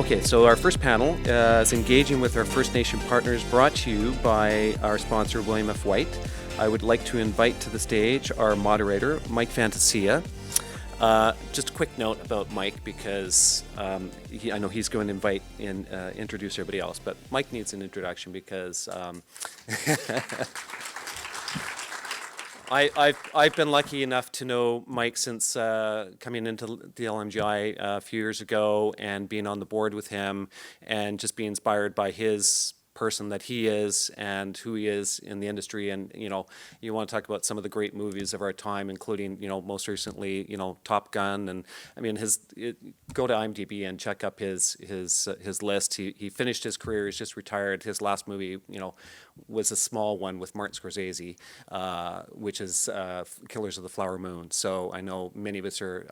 Okay, so our first panel is engaging with our First Nation partners, brought to you by our sponsor, William F. White. I would like to invite to the stage our moderator, Mike Fantasia. Just a quick note about Mike, because I know he's going to introduce everybody else, but Mike needs an introduction because I've been lucky enough to know Mike since coming into the LMGI a few years ago and being on the board with him and just being inspired by his person that he is and who he is in the industry. And you want to talk about some of the great movies of our time, including most recently Top Gun. And I mean, go to IMDb and check up his list. He finished his career. He's just retired. His last movie was a small one with Martin Scorsese, which is Killers of the Flower Moon. So I know many of us are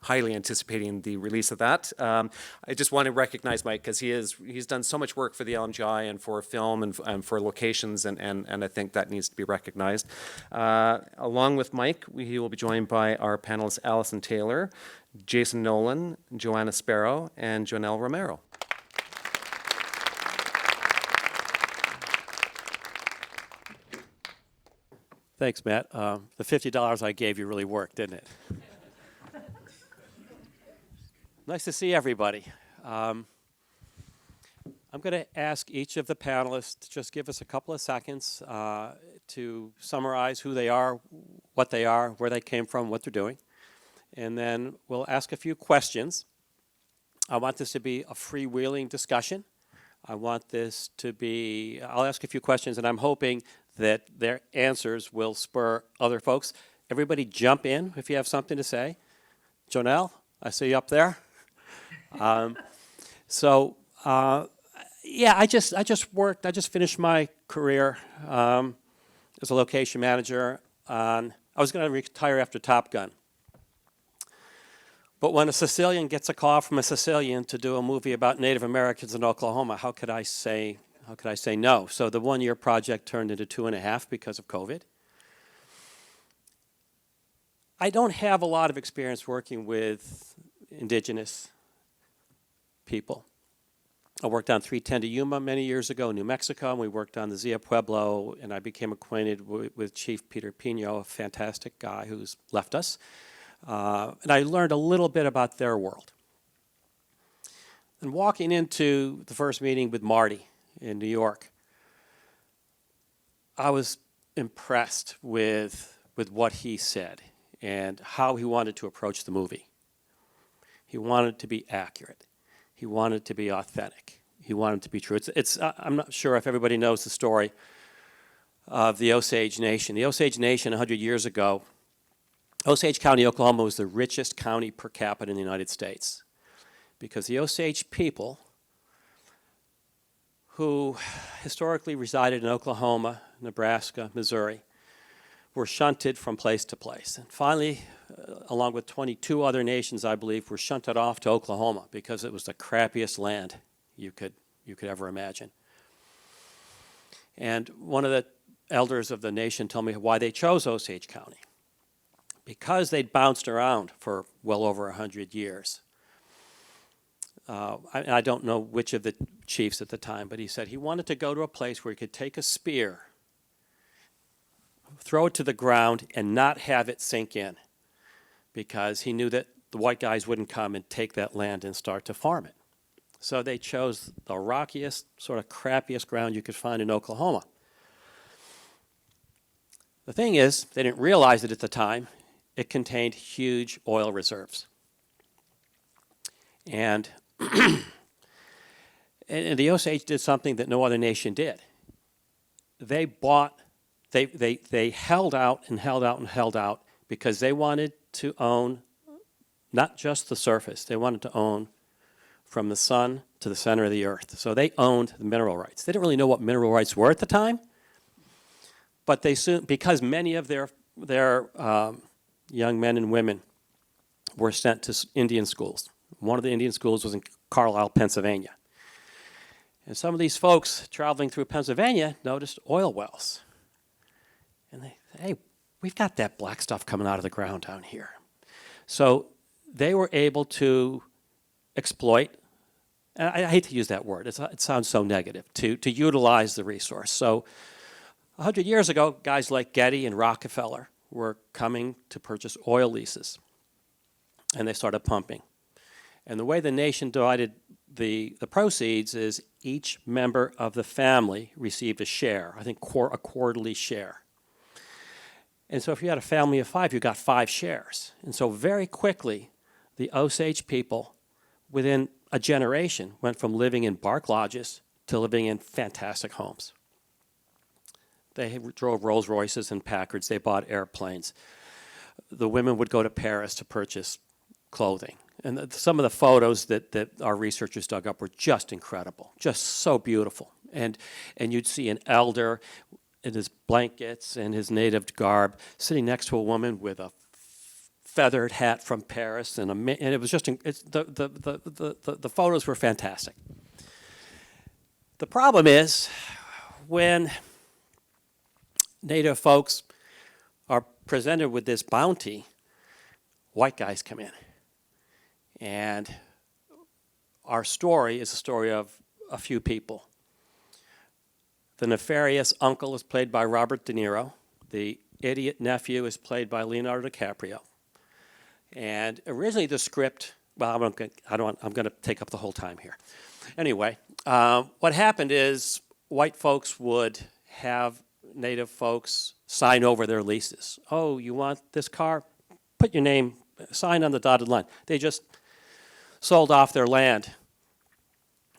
highly anticipating the release of that. I just want to recognize Mike because he's done so much work for the LMGI and for film and for locations, and I think that needs to be recognized. Along with Mike, he will be joined by our panelists Alison Taylor, Jason Nolan, Joanna Sparrow, and Joanelle Romero. Thanks, Matt. The $50 I gave you really worked, didn't it? Nice to see everybody. I'm going to ask each of the panelists to just give us a couple of seconds to summarize who they are, where they came from, what they're doing. And then we'll ask a few questions. I want this to be a freewheeling discussion. I'll ask a few questions, and I'm hoping that their answers will spur other folks. Everybody jump in if you have something to say. Joanelle, I see you up there. I just finished my career as a location manager. I was going to retire after Top Gun. But when a Sicilian gets a call from a Sicilian to do a movie about Native Americans in Oklahoma, how could I say no? So the one-year project turned into 2.5 because of COVID. I don't have a lot of experience working with Indigenous people. I worked on 310 to Yuma many years ago in New Mexico, and we worked on the Zia Pueblo, and I became acquainted with Chief Peter Pino, a fantastic guy who's left us. And I learned a little bit about their world. And walking into the first meeting with Marty in New York, I was impressed with what he said and how he wanted to approach the movie. He wanted to be accurate. He wanted to be authentic. He wanted to be true. I'm not sure if everybody knows the story of the Osage Nation. The Osage Nation 100 years ago, Osage County, Oklahoma was the richest county per capita in the United States because the Osage people who historically resided in Oklahoma, Nebraska, Missouri, were shunted from place to place. And finally, along with 22 other nations, I believe, were shunted off to Oklahoma because it was the crappiest land you could ever imagine. And one of the elders of the nation told me why they chose Osage County. Because they'd bounced around for well over 100 years. I don't know which of the chiefs at the time, but he said he wanted to go to a place where he could take a spear, throw it to the ground, and not have it sink in, because he knew that the white guys wouldn't come and take that land and start to farm it. So they chose the rockiest, sort of crappiest ground you could find in Oklahoma. The thing is, they didn't realize it at the time, it contained huge oil reserves. And the Osage did something that no other nation did. They held out and held out and held out because they wanted to own not just the surface, they wanted to own from the sun to the center of the earth. So they owned the mineral rights. They didn't really know what mineral rights were at the time, but they soon, because many of their young men and women were sent to Indian schools. One of the Indian schools was in Carlisle, Pennsylvania. And some of these folks traveling through Pennsylvania noticed oil wells. And they said, hey, we've got that black stuff coming out of the ground down here. So they were able to exploit and I hate to use that word, it sounds so negative, to utilize the resource. So 100 years ago, guys like Getty and Rockefeller were coming to purchase oil leases, and they started pumping. And the way the nation divided the proceeds is each member of the family received a share, I think a quarterly share. And so if you had a family of 5, you got 5 shares. And so very quickly, the Osage people, within a generation, went from living in bark lodges to living in fantastic homes. They drove Rolls Royces and Packards. They bought airplanes. The women would go to Paris to purchase clothing. And some of the photos that our researchers dug up were just incredible, just so beautiful. And you'd see an elder in his blankets and his native garb sitting next to a woman with a feathered hat from Paris, and it was just the photos were fantastic. The problem is when Native folks are presented with this bounty, white guys come in. And our story is a story of a few people. The nefarious uncle is played by Robert De Niro. The idiot nephew is played by Leonardo DiCaprio. And originally the script, well, I'm going to take up the whole time here. Anyway, what happened is white folks would have Native folks sign over their leases. Oh, you want this car? Put your name, sign on the dotted line. They just sold off their land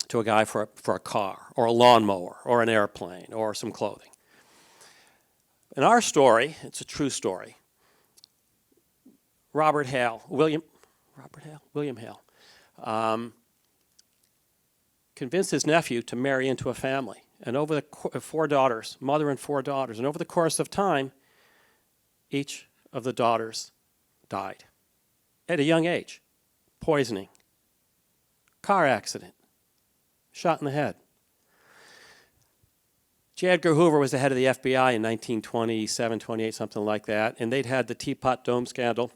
to a guy for a car or a lawnmower or an airplane or some clothing. In our story, it's a true story. William Hale, convinced his nephew to marry into a family. And over the 4 daughters, mother and 4 daughters, and over the course of time, each of the daughters died at a young age. Poisoning, car accident, shot in the head. J. Edgar Hoover was the head of the FBI in 1927, 28, something like that, and they'd had the Teapot Dome scandal,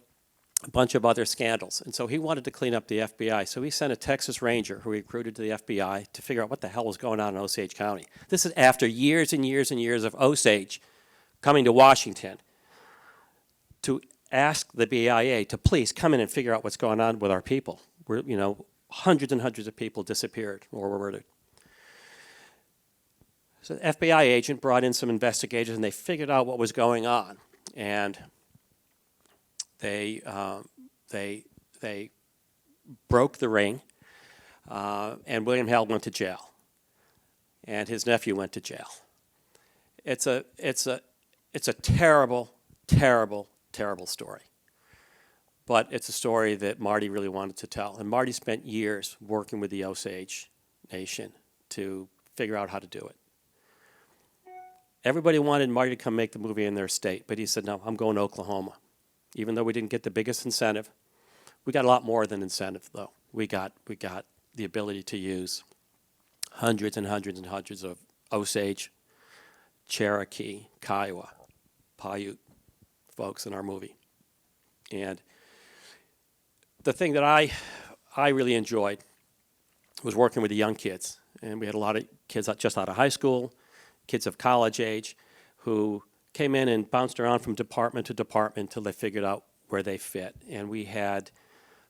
a bunch of other scandals. And so he wanted to clean up the FBI. So he sent a Texas Ranger who he recruited to the FBI to figure out what the hell was going on in Osage County. This is after years and years and years of Osage coming to Washington to ask the BIA to please come in and figure out what's going on with our people. Hundreds and hundreds of people disappeared or were murdered. So the FBI agent brought in some investigators, and they figured out what was going on. And they broke the ring, and William Hale went to jail, and his nephew went to jail. It's a terrible, terrible, terrible story. But it's a story that Marty really wanted to tell. And Marty spent years working with the Osage Nation to figure out how to do it. Everybody wanted Marty to come make the movie in their state, but he said, no, I'm going to Oklahoma. Even though we didn't get the biggest incentive, we got a lot more than incentive, though. We got the ability to use hundreds and hundreds and hundreds of Osage, Cherokee, Kiowa, Paiute folks in our movie. And the thing that I really enjoyed was working with the young kids. And we had a lot of kids just out of high school, kids of college age, who came in and bounced around from department to department until they figured out where they fit. And we had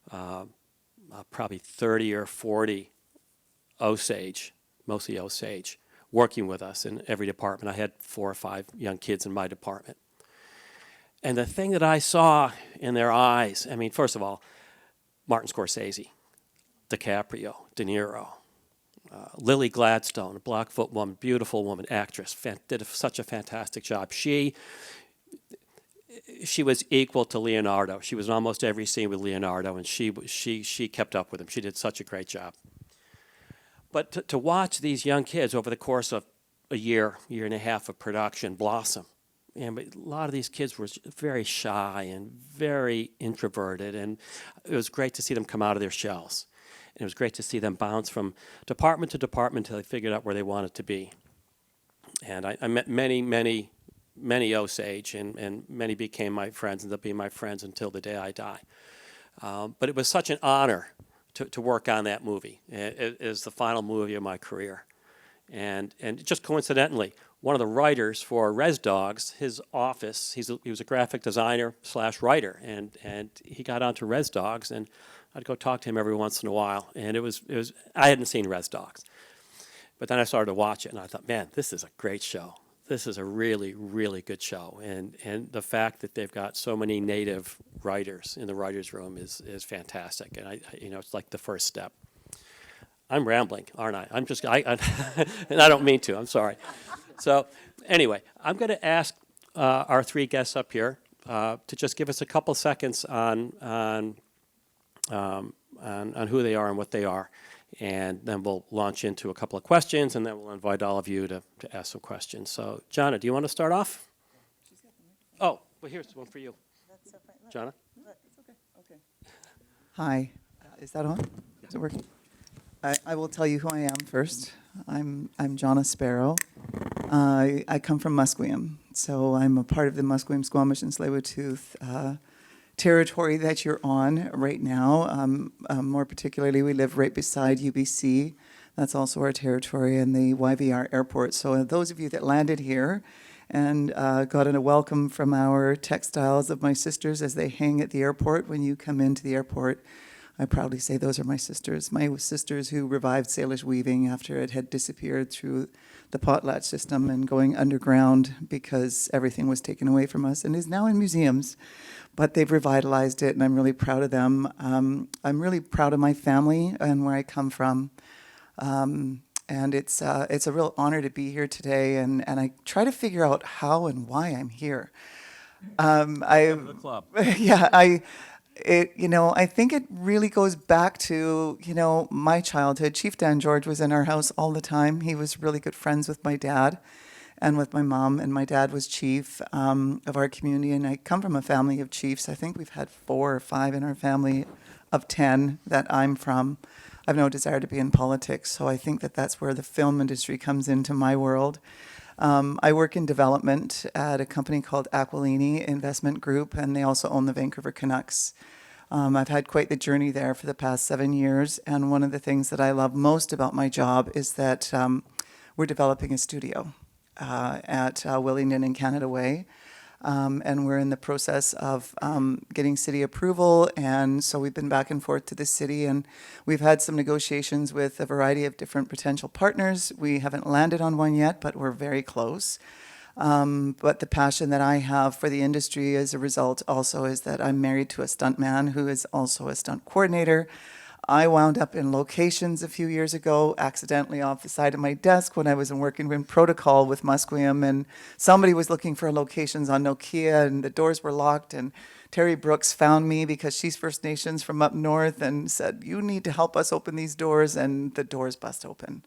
probably 30 or 40 Osage, mostly Osage, working with us in every department. I had 4 or 5 young kids in my department. And the thing that I saw in their eyes, I mean, first of all, Martin Scorsese, DiCaprio, De Niro, Lily Gladstone, a Blackfoot woman, beautiful woman, actress, did such a fantastic job. She was equal to Leonardo. She was in almost every scene with Leonardo, and she kept up with him. She did such a great job. But to watch these young kids over the course of a year and a half of production blossom, and a lot of these kids were very shy and very introverted, and it was great to see them come out of their shells. And it was great to see them bounce from department to department until they figured out where they wanted to be. And I met many Osage, and many became my friends, and they'll be my friends until the day I die. But it was such an honor to work on that movie. It is the final movie of my career. And just coincidentally, one of the writers for Res Dogs, his office, he was a graphic designer / writer, and he got onto Res Dogs, and I'd go talk to him every once in a while. And it was I hadn't seen Res Dogs, but then I started to watch it, and I thought, man, this is a great show. This is a really, really good show, and the fact that they've got so many native writers in the writers' room is fantastic, and it's like the first step. I'm rambling, aren't I? And I don't mean to. I'm sorry. So anyway, I'm going to ask our three guests up here to just give us a couple seconds on who they are and what they are. And then we'll launch into a couple of questions, and then we'll invite all of you to ask some questions. So, Johnna, do you want to start off? Oh, well, here's one for you. Johnna? It's okay. Hi. Is that on? Is it working? I will tell you who I am first. I'm Johnna Sparrow. I come from Musqueam, so I'm a part of the Musqueam, Squamish, and Tsleil-Waututh territory that you're on right now. More particularly, we live right beside UBC. That's also our territory, and the YVR airport. So those of you that landed here and got a welcome from our textiles of my sisters as they hang at the airport when you come into the airport, I proudly say those are my sisters who revived Salish weaving after it had disappeared through the potlatch system and going underground because everything was taken away from us and is now in museums. But they've revitalized it, and I'm really proud of them. I'm really proud of my family and where I come from. And it's a real honor to be here today, and I try to figure out how and why I'm here. The club. Yeah, I think it really goes back to, my childhood. Chief Dan George was in our house all the time. He was really good friends with my dad and with my mom, and my dad was chief of our community, and I come from a family of chiefs. I think we've had 4 or 5 in our family of 10 that I'm from. I have no desire to be in politics, so I think that that's where the film industry comes into my world. I work in development at a company called Aquilini Investment Group, and they also own the Vancouver Canucks. I've had quite the journey there for the past 7 years, and one of the things that I love most about my job is that we're developing a studio at Willingdon and Canada Way, and we're in the process of getting city approval, and so we've been back and forth to the city, and we've had some negotiations with a variety of different potential partners. We haven't landed on one yet, but we're very close. But the passion that I have for the industry as a result also is that I'm married to a stuntman who is also a stunt coordinator. I wound up in locations a few years ago, accidentally off the side of my desk when I was working in protocol with Musqueam, and somebody was looking for locations on Nokia, and the doors were locked, and Terry Brooks found me because she's First Nations from up north and said, you need to help us open these doors, and the doors bust open.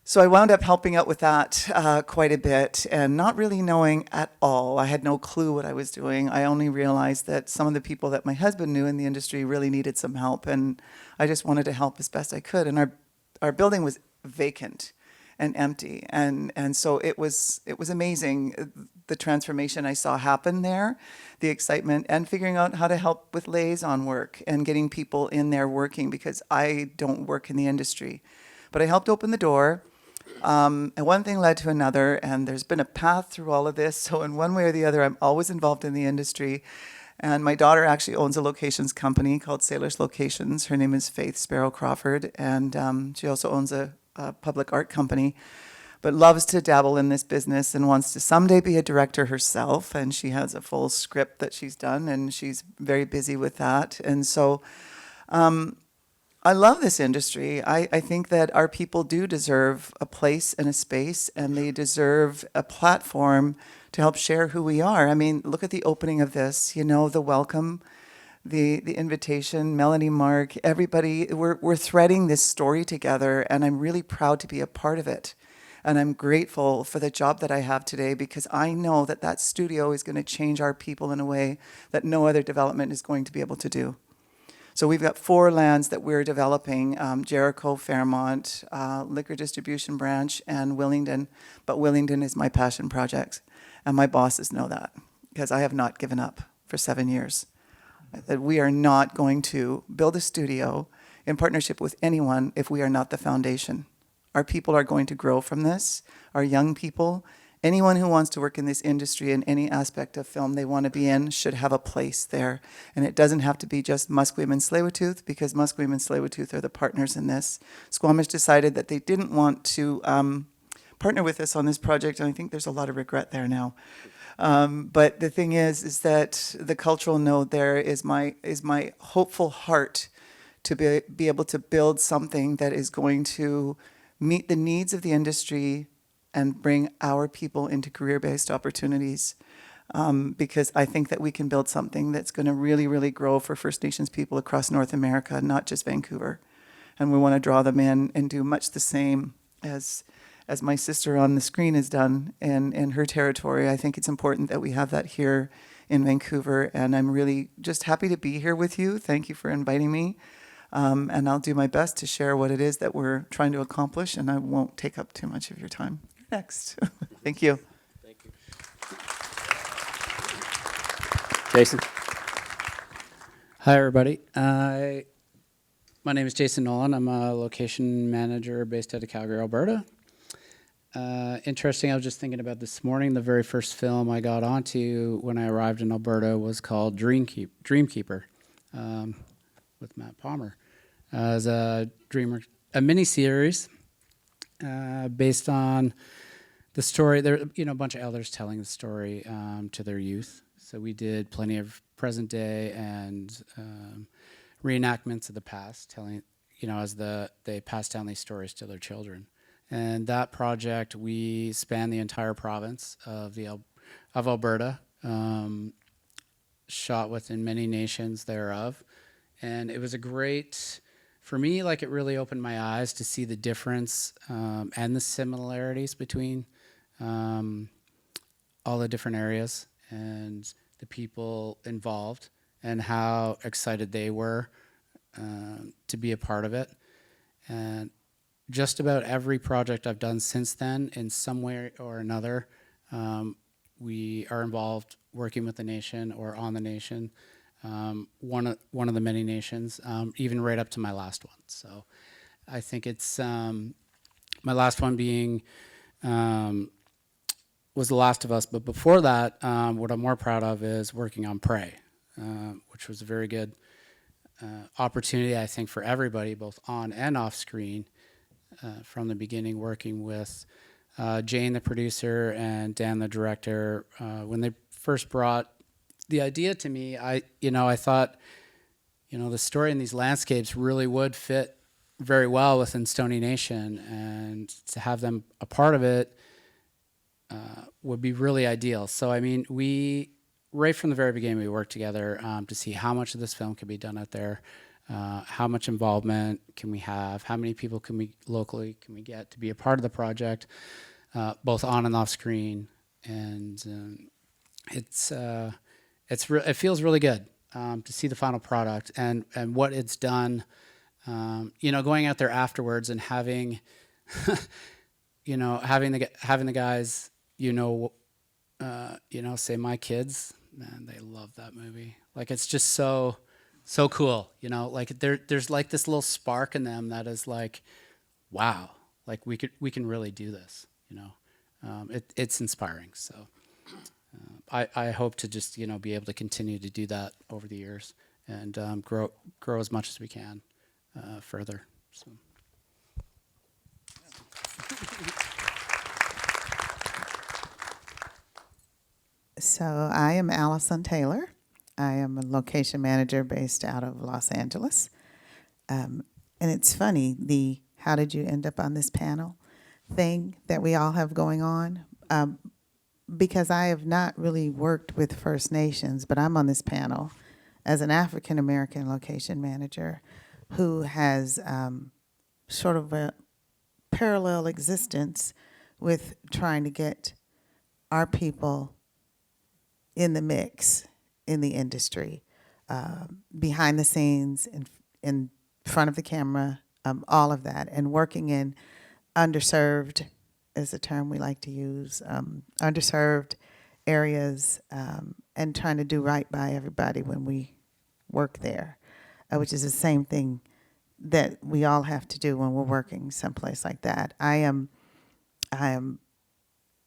So I wound up helping out with that quite a bit and not really knowing at all. I had no clue what I was doing. I only realized that some of the people that my husband knew in the industry really needed some help, and I just wanted to help as best I could. And our building was vacant and empty, and so it was amazing, the transformation I saw happen there, the excitement, and figuring out how to help with liaison work and getting people in there working, because I don't work in the industry. But I helped open the door. And one thing led to another, and there's been a path through all of this. So in one way or the other, I'm always involved in the industry. And my daughter actually owns a locations company called Salish Locations. Her name is Faith Sparrow Crawford, and she also owns a public art company, but loves to dabble in this business and wants to someday be a director herself. And she has a full script that she's done, and she's very busy with that. And so I love this industry. I think that our people do deserve a place and a space, and they deserve a platform to help share who we are. I mean, look at the opening of this, the welcome, the invitation, Melanie, Mark, everybody, we're threading this story together, and I'm really proud to be a part of it. And I'm grateful for the job that I have today, because I know that that studio is going to change our people in a way that no other development is going to be able to do. So we've got 4 lands that we're developing, Jericho, Fairmont, Liquor Distribution Branch, and Willingdon. But Willingdon is my passion project, and my bosses know that, because I have not given up for 7 years. That we are not going to build a studio in partnership with anyone if we are not the foundation. Our people are going to grow from this, our young people. Anyone who wants to work in this industry in any aspect of film they want to be in should have a place there. And it doesn't have to be just Musqueam and Tsleil-Waututh, because Musqueam and Tsleil-Waututh are the partners in this. Squamish decided that they didn't want to partner with us on this project, and I think there's a lot of regret there now. But the thing is that the cultural node there is my hopeful heart to be able to build something that is going to meet the needs of the industry and bring our people into career-based opportunities. Because I think that we can build something that's going to really, really grow for First Nations people across North America, not just Vancouver. And we want to draw them in and do much the same as my sister on the screen has done in her territory. I think it's important that we have that here in Vancouver. And I'm really just happy to be here with you. Thank you for inviting me. And I'll do my best to share what it is that we're trying to accomplish, and I won't take up too much of your time. You're next. Thank you. Thank you. Jason? Hi, everybody. My name is Jason Nolan. I'm a location manager based out of Calgary, Alberta. Interesting, I was just thinking about this morning, the very first film I got onto when I arrived in Alberta was called Dreamkeeper with Matt Palmer. As a mini-series based on the story. There, a bunch of elders telling the story to their youth. So we did plenty of present day and reenactments of the past, telling, as they pass down these stories to their children. And that project, we spanned the entire province of Alberta, shot within many nations thereof. And it was a great, for me, it really opened my eyes to see the difference and the similarities between all the different areas and the people involved and how excited they were to be a part of it. And just about every project I've done since then, in some way or another, we are involved working with the nation or on the nation. One of the many nations, even right up to my last one. So I think it's my last one being was The Last of Us. But before that, what I'm more proud of is working on Prey, which was a very good opportunity, I think, for everybody, both on and off screen, from the beginning, working with Jane, the producer, and Dan, the director. When they first brought the idea to me, I thought, the story in these landscapes really would fit very well within Stoney Nation, and to have them a part of it would be really ideal. So, we, right from the very beginning, we worked together to see how much of this film could be done out there, how much involvement can we have, how many people can we get to be a part of the project, both on and off screen, and it feels really good to see the final product and what it's done. Going out there afterwards and having, having the guys, say my kids, man, they love that movie. It's just so cool. There's this little spark in them that is wow, we can really do this. It's inspiring. So. I hope to just be able to continue to do that over the years and grow as much as we can further. So I am Alison Taylor. I am a location manager based out of Los Angeles. And it's funny, the how did you end up on this panel thing that we all have going on. Because I have not really worked with First Nations, but I'm on this panel as an African American location manager who has sort of a parallel existence with trying to get our people in the mix in the industry, behind the scenes, in front of the camera, all of that, and working in underserved is a term we like to use, underserved areas, and trying to do right by everybody when we work there, which is the same thing that we all have to do when we're working someplace like that. I am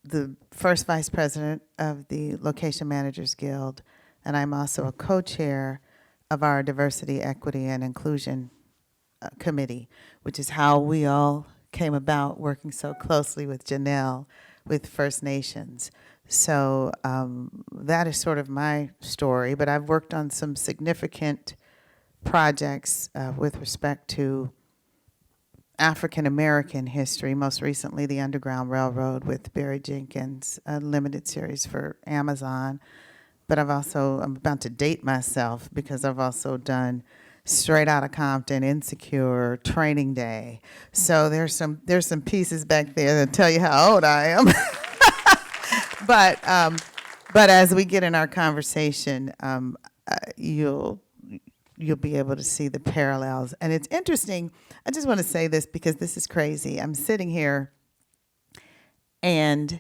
the first vice president of the Location Managers Guild, and I'm also a co-chair of our Diversity, Equity, and Inclusion Committee, which is how we all came about working so closely with Joanelle with First Nations. So that is sort of my story, but I've worked on some significant projects with respect to African American history, most recently the Underground Railroad with Barry Jenkins, a limited series for Amazon. But I'm about to date myself because I've also done Straight Outta Compton, Insecure, Training Day. So there's some pieces back there that tell you how old I am. But as we get in our conversation, you'll be able to see the parallels. And it's interesting. I just want to say this because this is crazy. I'm sitting here and,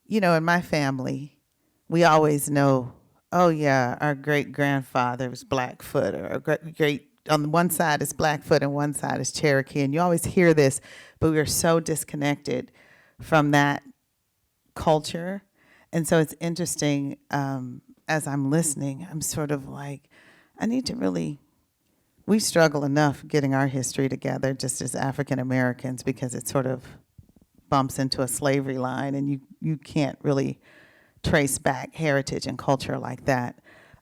in my family, we always know, oh yeah, our great-grandfather was Blackfoot, or our great, on one side is Blackfoot and one side is Cherokee. And you always hear this, but we're so disconnected from that culture. And so it's interesting, as I'm listening, I'm sort of like, I need to really, we struggle enough getting our history together just as African Americans because it sort of bumps into a slavery line and you can't really trace back heritage and culture like that.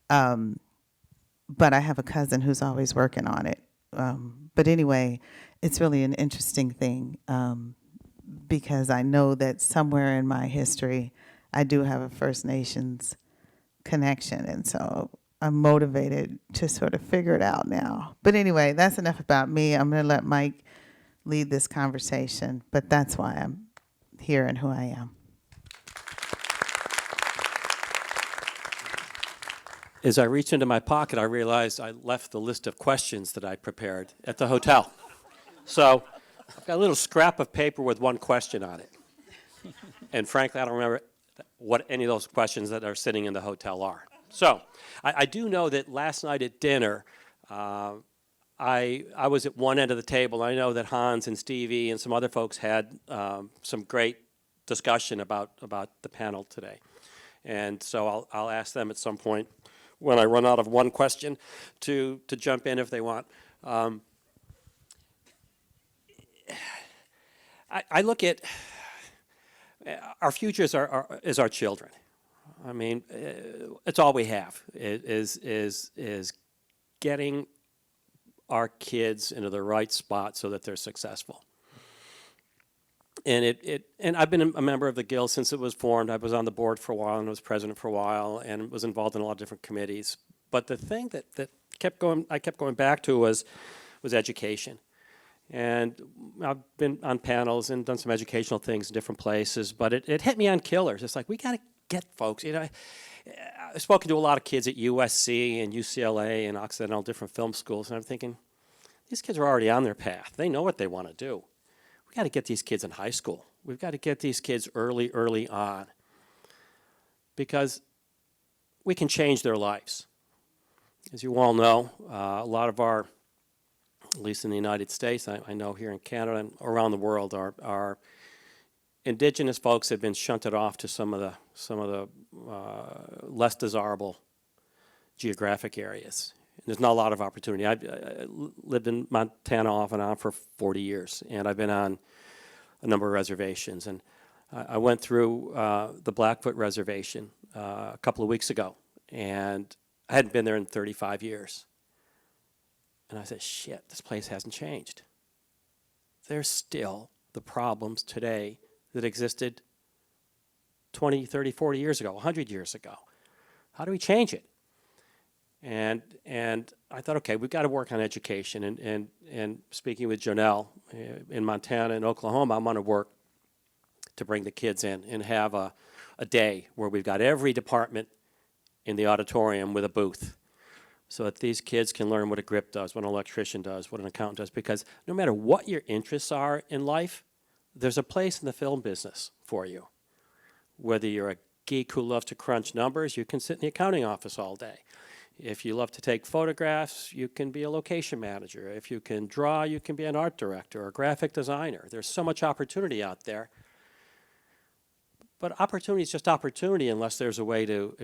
But I have a cousin who's always working on it. But anyway, it's really an interesting thing because I know that somewhere in my history, I do have a First Nations connection. And so I'm motivated to sort of figure it out now. But anyway, that's enough about me. I'm going to let Mike lead this conversation, but that's why I'm here and who I am. As I reached into my pocket, I realized I left the list of questions that I prepared at the hotel. So I've got a little scrap of paper with one question on it. And frankly, I don't remember what any of those questions that are sitting in the hotel are. So I do know that last night at dinner, I was at one end of the table. I know that Hans and Stevie and some other folks had some great discussion about the panel today. And so I'll ask them at some point when I run out of one question to jump in if they want. I look at our futures is our children. I mean, it's all we have is getting our kids into the right spot so that they're successful. And and I've been a member of the Guild since it was formed. I was on the board for a while and was president for a while and was involved in a lot of different committees. But the thing that I kept going back to was education. And I've been on panels and done some educational things in different places, but it hit me on killers. It's like, we got to get folks. I've spoken to a lot of kids at USC and UCLA and Occidental, different film schools, and I'm thinking, these kids are already on their path. They know what they want to do. We got to get these kids in high school. We've got to get these kids early on, because we can change their lives. As you all know, a lot of our, at least in the United States, I know here in Canada and around the world, our indigenous folks have been shunted off to some of the less desirable geographic areas. And there's not a lot of opportunity. I lived in Montana off and on for 40 years, and I've been on a number of reservations. And I went through the Blackfoot Reservation a couple of weeks ago, and I hadn't been there in 35 years. And I said, shit, this place hasn't changed. There's still the problems today that existed 20, 30, 40 years ago, 100 years ago. How do we change it? And I thought, okay, we've got to work on education. And speaking with Joanelle in Montana and Oklahoma, I'm going to work to bring the kids in and have a day where we've got every department in the auditorium with a booth, so that these kids can learn what a grip does, what an electrician does, what an accountant does. Because no matter what your interests are in life, there's a place in the film business for you. Whether you're a geek who loves to crunch numbers, you can sit in the accounting office all day. If you love to take photographs, you can be a location manager. If you can draw, you can be an art director or a graphic designer. There's so much opportunity out there. But opportunity is just opportunity unless there's a way to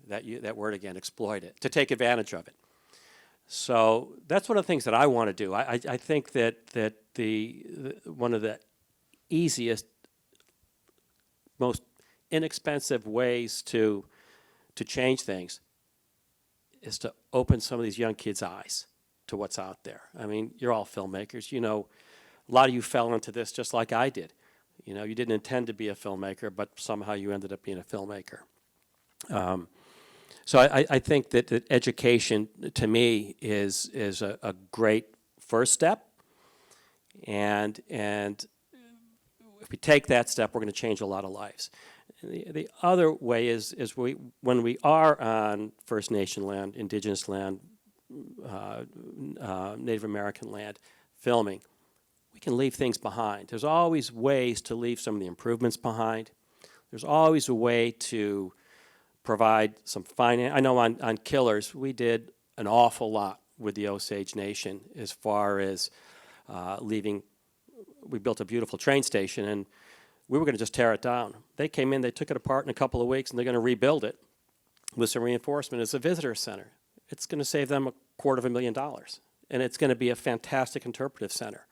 that word again, exploit it, to take advantage of it. So that's one of the things that I want to do. I think that one of the easiest, most inexpensive ways to change things is to open some of these young kids' eyes to what's out there. I mean, you're all filmmakers. You know, a lot of you fell into this just like I did. You know, you didn't intend to be a filmmaker, but somehow you ended up being a filmmaker. So I think that education, to me, is a great first step. And if we take that step, we're going to change a lot of lives. The other way is when we are on First Nation land, Indigenous land, Native American land, filming, we can leave things behind. There's always ways to leave some of the improvements behind. There's always a way to provide some finance. I know on Killers, we did an awful lot with the Osage Nation as far as leaving. We built a beautiful train station, and we were going to just tear it down. They came in, they took it apart in a couple of weeks, and they're going to rebuild it with some reinforcement as a visitor center. It's going to save them $250,000, and it's going to be a fantastic interpretive center.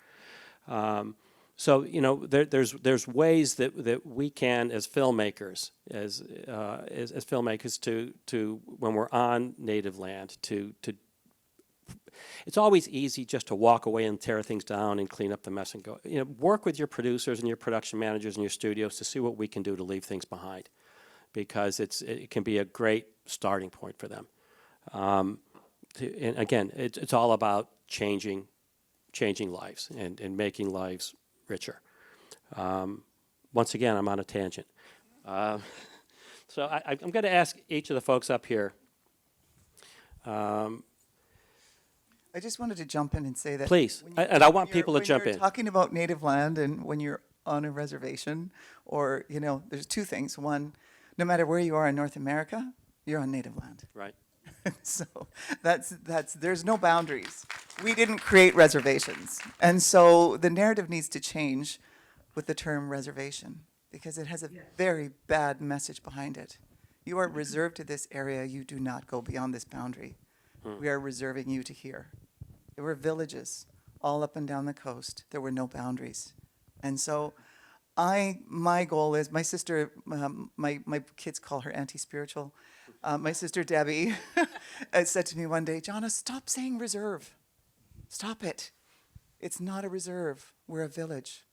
So you know, there's ways that we can, as filmmakers, as filmmakers, to when we're on native land, to it's always easy just to walk away and tear things down and clean up the mess and go. You know, work with your producers and your production managers and your studios to see what we can do to leave things behind, because it can be a great starting point for them. And again, it's all about changing lives and making lives richer. Once again, I'm on a tangent. So I'm going to ask each of the folks up here. I just wanted to jump in and say that. Please, and I want people to jump in. When you're talking about native land and when you're on a reservation, or, you know, there's two things. One, no matter where you are in North America, you're on native land. Right. So there's no boundaries. We didn't create reservations. And so the narrative needs to change with the term reservation, because it has a very bad message behind it. You are reserved to this area. You do not go beyond this boundary. We are reserving you to here. There were villages all up and down the coast. There were no boundaries. And so my goal is, my sister, my kids call her anti-spiritual. My sister Debbie said to me one day, Johnna, stop saying reserve. Stop it. It's not a reserve. We're a village.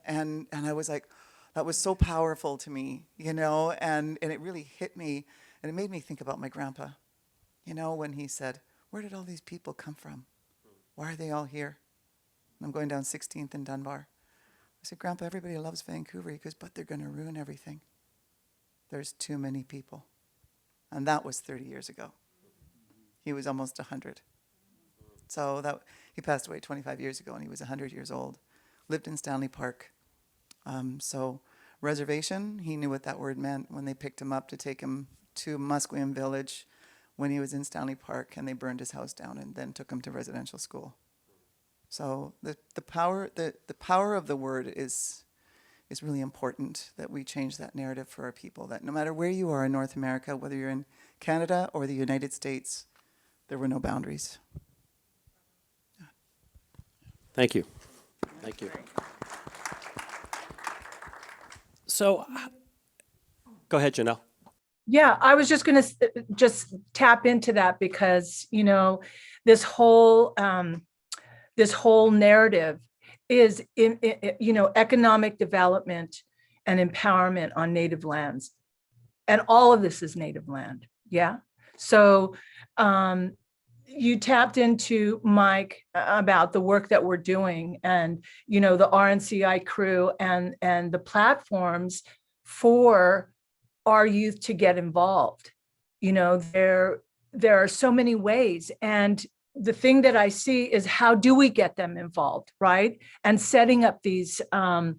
And I was like, that was so powerful to me, you know, and it really hit me, and it made me think about my grandpa, you know, when he said, where did all these people come from? Why are they all here? And I'm going down 16th and Dunbar. I said, Grandpa, everybody loves Vancouver. He goes, but they're going to ruin everything. There's too many people. And that was 30 years ago. He was almost 100. So he passed away 25 years ago, and he was 100 years old. Lived in Stanley Park. So reservation, he knew what that word meant when they picked him up to take him to Musqueam Village when he was in Stanley Park, and they burned his house down and then took him to residential school. So the power of the word is really important, that we change that narrative for our people, that no matter where you are in North America, whether you're in Canada or the United States, there were no boundaries. Yeah. Thank you. Thank you. So, go ahead, Joanelle. Yeah, I was just going to just tap into that, because, you know, this whole narrative is in you know, economic development and empowerment on native lands, and all of this is native land. Yeah. So you tapped into, Mike, about the work that we're doing, and, you know, the RNCI crew and the platforms for our youth to get involved. You know, there are so many ways, and the thing that I see is, how do we get them involved, right? And setting up these empowerment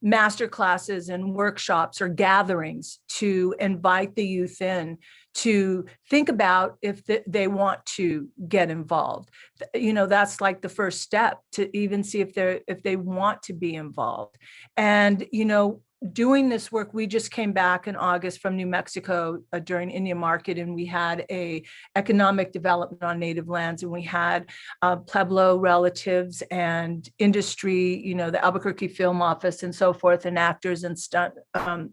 master classes and workshops or gatherings to invite the youth in to think about if they want to get involved. You know, that's like the first step, to even see if they want to be involved. And, you know, doing this work, we just came back in August from New Mexico during Indian Market, and we had a economic development on native lands, and we had Pueblo relatives and industry, you know, the Albuquerque Film Office and so forth, and actors and stunt and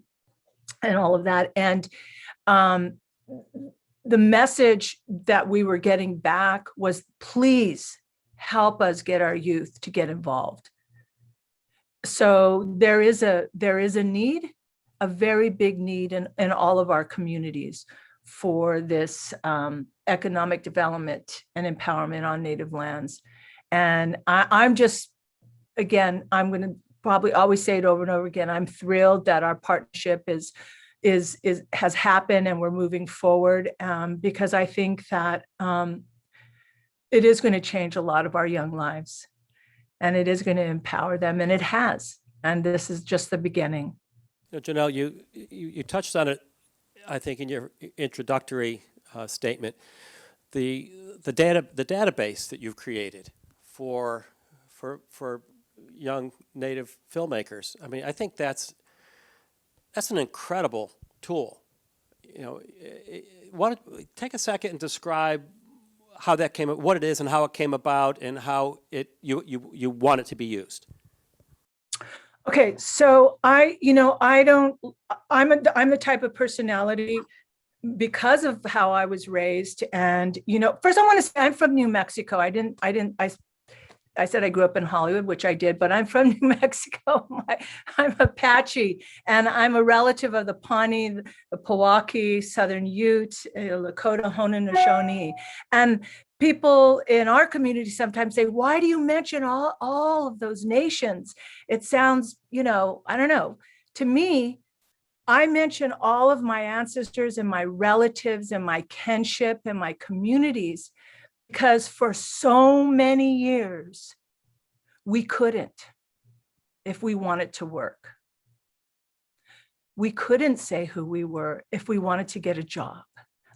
all of that. And the message that we were getting back was, please help us get our youth to get involved. So there is a need, a very big need in all of our communities for this economic development and empowerment on native lands. And I'm just, again, I'm going to probably always say it over and over again, I'm thrilled that our partnership has happened and we're moving forward, because I think that it is going to change a lot of our young lives. And it is going to empower them, and it has. And this is just the beginning. Joanelle, you touched on it, I think, in your introductory statement. The database that you've created for young Native filmmakers. I mean, I think that's an incredible tool. You know, take a second and describe how that came, what it is, and how it came about, and how you want it to be used. Okay, so I'm the type of personality, because of how I was raised. And, you know, first I want to say I'm from New Mexico. I said I grew up in Hollywood, which I did, but I'm from New Mexico. I'm Apache, and I'm a relative of the Pawnee, the Pewaukee, Southern Ute, Lakota, Haudenosaunee. And people in our community sometimes say, why do you mention all of those nations? It sounds, you know, I don't know. To me, I mention all of my ancestors and my relatives and my kinship and my communities, because for so many years, we couldn't, if we wanted to work. We couldn't say who we were if we wanted to get a job.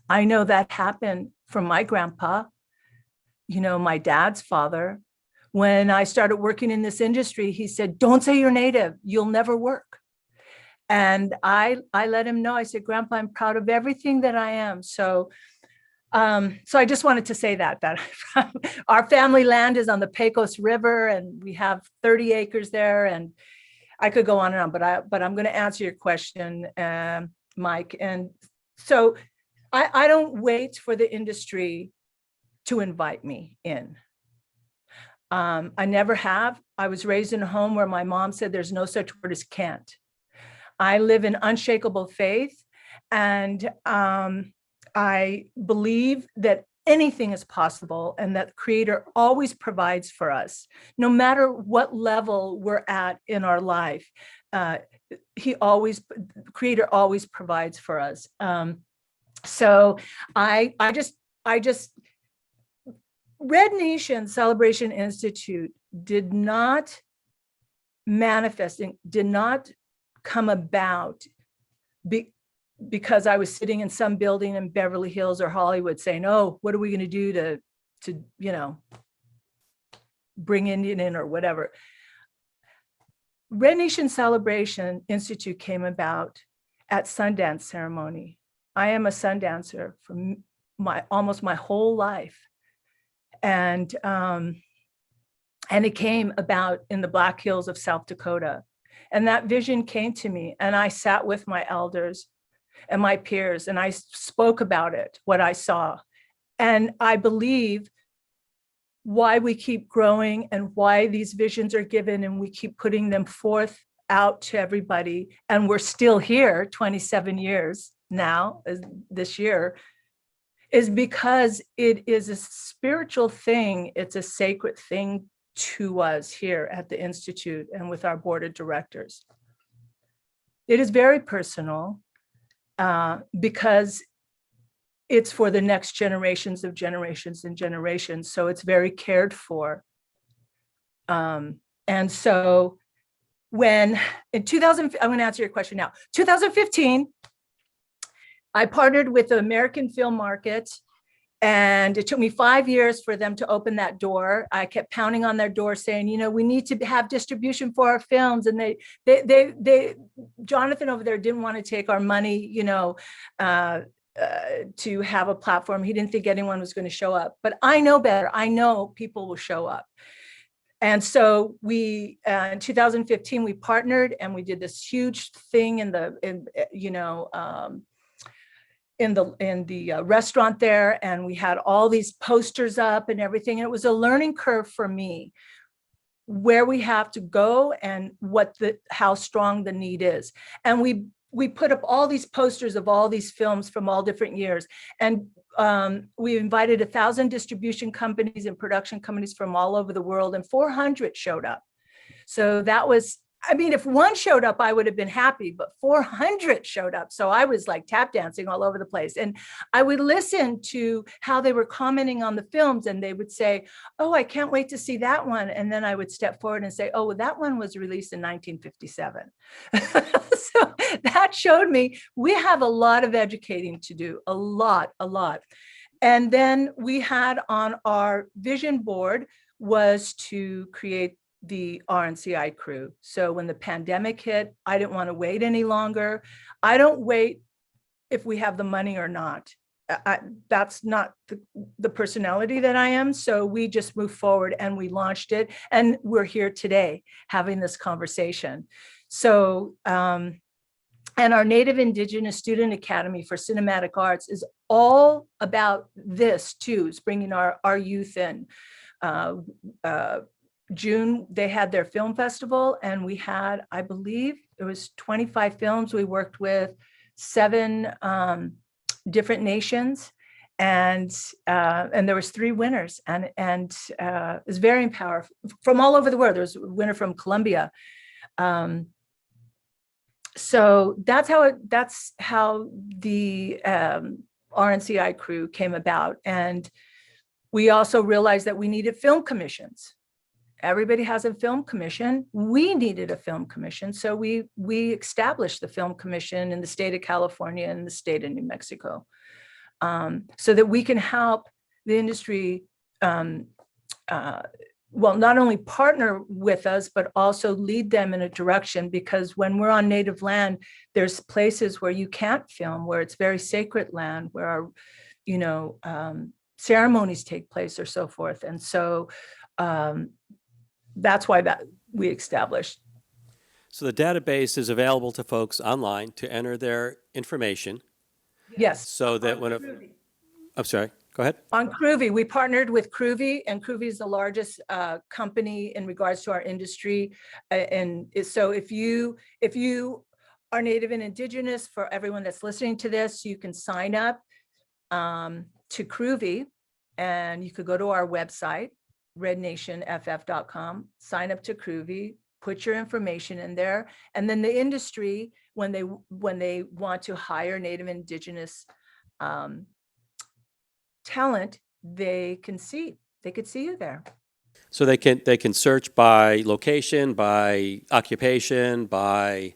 I know that happened for my grandpa, you know, my dad's father. When I started working in this industry, he said, don't say you're Native, you'll never work. And I let him know, I said, Grandpa, I'm proud of everything that I am. So I just wanted to say that our family land is on the Pecos River, and we have 30 acres there, and I could go on and on, but I'm going to answer your question, Mike. And so I don't wait for the industry to invite me in. I never have. I was raised in a home where my mom said there's no such word as can't. I live in unshakable faith, and I believe that anything is possible, and that the Creator always provides for us, no matter what level we're at in our life. Creator always provides for us. So I just, Red Nation Celebration Institute did not come about because I was sitting in some building in Beverly Hills or Hollywood saying, oh, what are we going to do to, you know, bring Indian in or whatever. Red Nation Celebration Institute came about at Sundance ceremony. I am a Sundancer for almost my whole life. And it came about in the Black Hills of South Dakota. And that vision came to me, and I sat with my elders and my peers, and I spoke about it, what I saw. And I believe why we keep growing and why these visions are given and we keep putting them forth out to everybody. And we're still here 27 years now, this year, is because it is a spiritual thing. It's a sacred thing to us here at the Institute and with our board of directors. It is very personal because it's for the next generations of generations and generations. So it's very cared for. And so when in 2000, I'm going to answer your question now. 2015, I partnered with the American film market, and it took me 5 years for them to open that door. I kept pounding on their door saying, you know, we need to have distribution for our films. And they Jonathan over there didn't want to take our money, you know, to have a platform. He didn't think anyone was going to show up, but I know better. I know people will show up. And so we, in 2015, we partnered and we did this huge thing in the restaurant there, and we had all these posters up and everything. And it was a learning curve for me, where we have to go and how strong the need is. And we put up all these posters of all these films from all different years. And we invited 1,000 distribution companies and production companies from all over the world, and 400 showed up. So that was, I mean, if one showed up, I would have been happy, but 400 showed up. So I was like tap dancing all over the place. And I would listen to how they were commenting on the films, and they would say, oh, I can't wait to see that one. And then I would step forward and say, oh, well, that one was released in 1957. So that showed me we have a lot of educating to do, a lot. And then we had on our vision board was to create the RNCI crew. So when the pandemic hit, I didn't want to wait any longer. I don't wait if we have the money or not. That's not the personality that I am. So we just moved forward and we launched it. And we're here today having this conversation. So, and our Native Indigenous Student Academy for Cinematic Arts is all about this too. It's bringing our youth in. June, they had their film festival, and we had, I believe it was 25 films. We worked with 7 different nations, and there was 3 winners, and it was very empowering from all over the world. There was a winner from Colombia. So that's how the RNCI crew came about. And we also realized that we needed film commissions. Everybody has a film commission. We needed a film commission. So we established the film commission in the state of California and the state of New Mexico, so that we can help the industry, well, not only partner with us, but also lead them in a direction, because when we're on native land, there's places where you can't film, where it's very sacred land, where our, ceremonies take place or so forth. And so, that's why that we established. So the database is available to folks online to enter their information. Yes. So that I'm sorry, go ahead. On Cruvy, we partnered with Cruvy, and Cruvy is the largest company in regards to our industry. And so if you are Native and Indigenous, for everyone that's listening to this, you can sign up to Cruvy, and you could go to our website, rednationff.com, sign up to Cruvy, put your information in there, and then the industry, when they want to hire Native Indigenous talent, they could see you there. So they can search by location, by occupation, by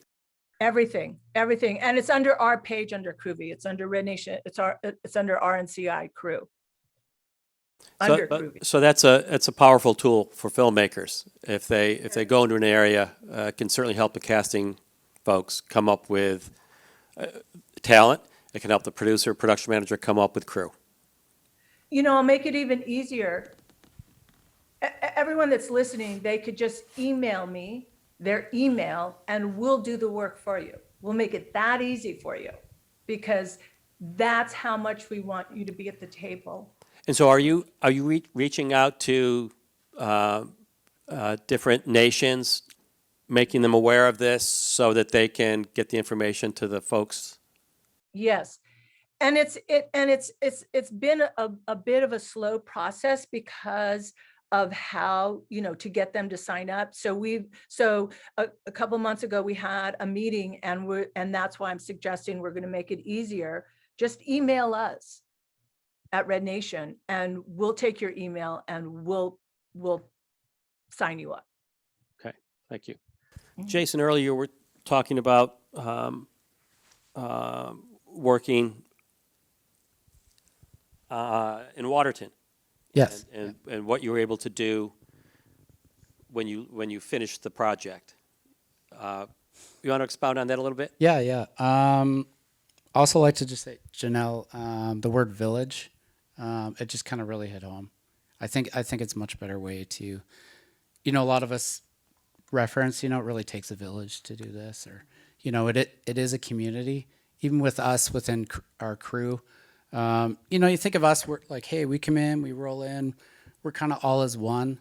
everything, and it's under our page under Cruvy. It's under Red Nation. It's under RNCI crew. So that's a powerful tool for filmmakers. If they go into an area, it can certainly help the casting folks come up with talent. It can help the production manager come up with crew. I'll make it even easier. Everyone that's listening, they could just email me their email, and we'll do the work for you. We'll make it that easy for you, because that's how much we want you to be at the table. And so are you reaching out to different nations, making them aware of this so that they can get the information to the folks? Yes. And it's been a bit of a slow process because of how, to get them to sign up. So a couple months ago, we had a meeting, and that's why I'm suggesting we're going to make it easier. Just email us at Red Nation, and we'll take your email and we'll sign you up. Okay, thank you. Jason, earlier you were talking about working in Waterton. Yes. And what you were able to do when you finished the project. You want to expound on that a little bit? Yeah, yeah. Also like to just say, Joanelle, the word village, it just kind of really hit home. I think it's a much better way to, a lot of us reference, it really takes a village to do this, or, it is a community. Even with us within our crew, you think of us, we're like, hey, we come in, we roll in, we're kind of all as one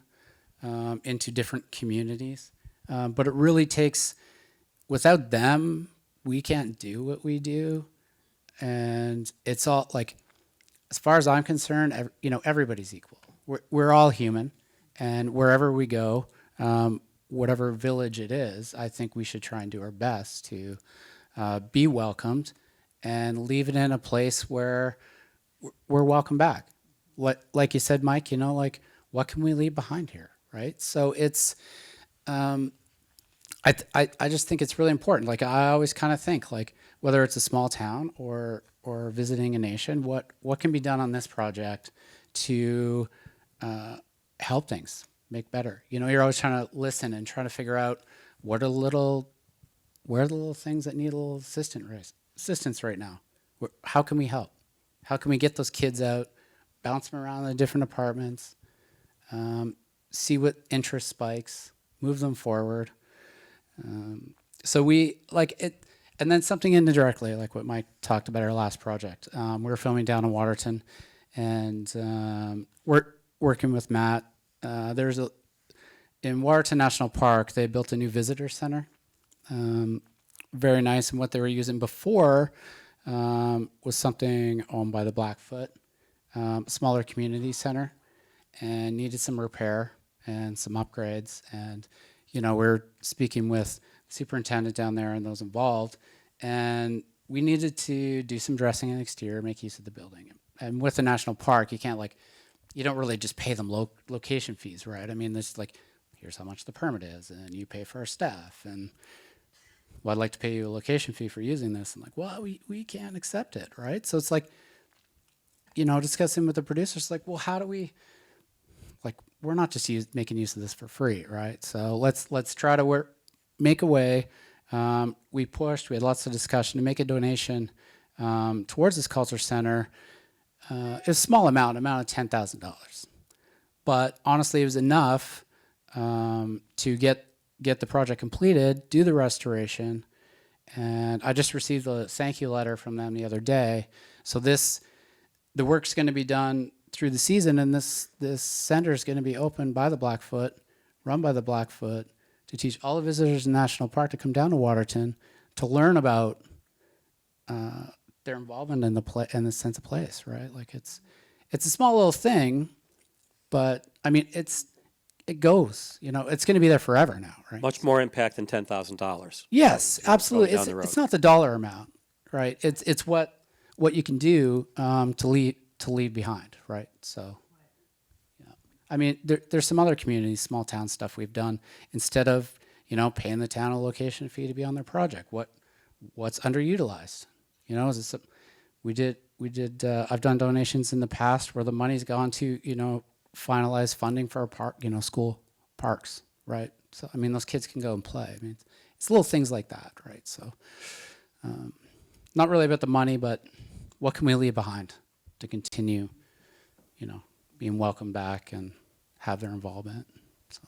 into different communities. But it really takes, without them, we can't do what we do. And it's all like, as far as I'm concerned, everybody's equal. We're all human, and wherever we go, whatever village it is, I think we should try and do our best to be welcomed and leave it in a place where we're welcome back. Like you said, Mike, what can we leave behind here, right? So it's, I just think it's really important. Like, I always kind of think, like, whether it's a small town or visiting a nation, what can be done on this project to help things make better? You're always trying to listen and trying to figure out where are the little things that need a little assistance right now. How can we help? How can we get those kids out, bounce them around the different apartments, see what interest spikes, move them forward. So we like it, and then something indirectly, like what Mike talked about our last project. We were filming down in Waterton, and we're working with Matt. In Waterton National Park, they built a new visitor center. Very nice, and what they were using before was something owned by the Blackfoot, smaller community center, and needed some repair and some upgrades. And we're speaking with the superintendent down there and those involved, and we needed to do some dressing in the exterior, make use of the building. And with the national park, you can't you don't really just pay them location fees, right? I mean, there's here's how much the permit is, and you pay for our staff, and well, I'd like to pay you a location fee for using this. And well, we can't accept it, right? So it's discussing with the producers, well, how do we, we're not just making use of this for free, right? So let's try to make a way. We had lots of discussion to make a donation towards this culture center. It's a small amount of $10,000, but honestly, it was enough to get the project completed, do the restoration, and I just received a thank you letter from them the other day. So the work's going to be done through the season, and this center is going to be opened by the Blackfoot, run by the Blackfoot, to teach all the visitors in the national park to come down to Waterton to learn about their involvement in the sense of place, right? It's a small little thing, but I mean it goes, it's going to be there forever now, right? Much more impact than $10,000. Yes, absolutely. Down the road. It's not the dollar amount, right? It's what you can do to leave behind, right? So, yeah. I mean, there's some other communities, small town stuff we've done instead of paying the town a location fee to be on their project. What's underutilized? We did. I've done donations in the past where the money's gone to finalize funding for our park, school parks, right? So I mean, those kids can go and play. I mean, it's little things like that, right? So, not really about the money, but what can we leave behind to continue, being welcomed back and have their involvement. So.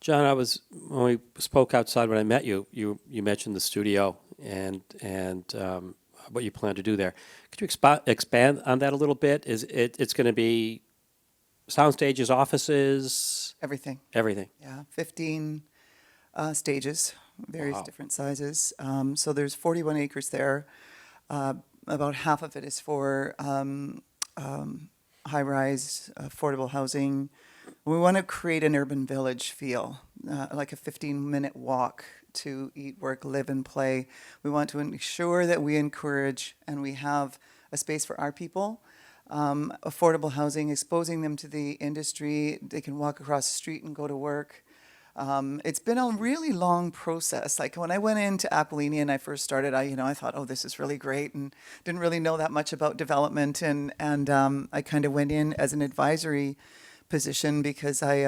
John, when we spoke outside when I met you, you mentioned the studio and what you plan to do there. Could you expand on that a little bit? It's going to be sound stages, offices? Everything. Everything. Yeah, 15 stages, various Wow. different sizes. So there's 41 acres there. About half of it is for high-rise, affordable housing. We want to create an urban village feel, like a 15-minute walk to eat, work, live, and play. We want to ensure that we encourage and we have a space for our people. Affordable housing, exposing them to the industry. They can walk across the street and go to work. It's been a really long process. Like when I went into Aquilini and I first started, I thought, oh, this is really great, and didn't really know that much about development. And I kind of went in as an advisory position because I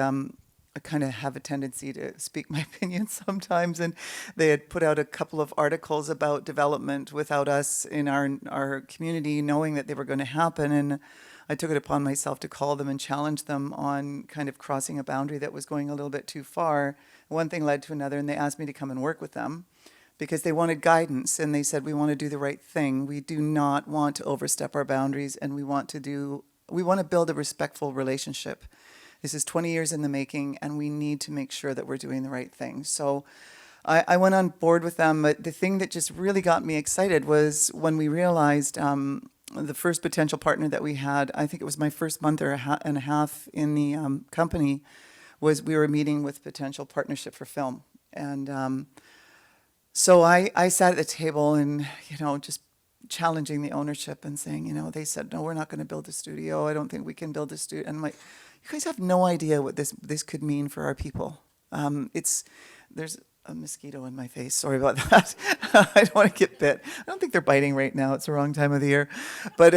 kind of have a tendency to speak my opinion sometimes. And they had put out a couple of articles about development without us in our community knowing that they were going to happen. And I took it upon myself to call them and challenge them on kind of crossing a boundary that was going a little bit too far. One thing led to another, and they asked me to come and work with them because they wanted guidance, and they said, we want to do the right thing. We do not want to overstep our boundaries, and we want to build a respectful relationship. This is 20 years in the making, and we need to make sure that we're doing the right thing. So I went on board with them, but the thing that just really got me excited was when we realized the first potential partner that we had, I think it was my first month and a half in the company, was we were meeting with potential partnership for film. And so I sat at the table and, just challenging the ownership and saying, they said, no, we're not going to build a studio. I don't think we can build a studio. And I'm like, you guys have no idea what this could mean for our people. There's a mosquito in my face. Sorry about that. I don't want to get bit. I don't think they're biting right now. It's the wrong time of the year. But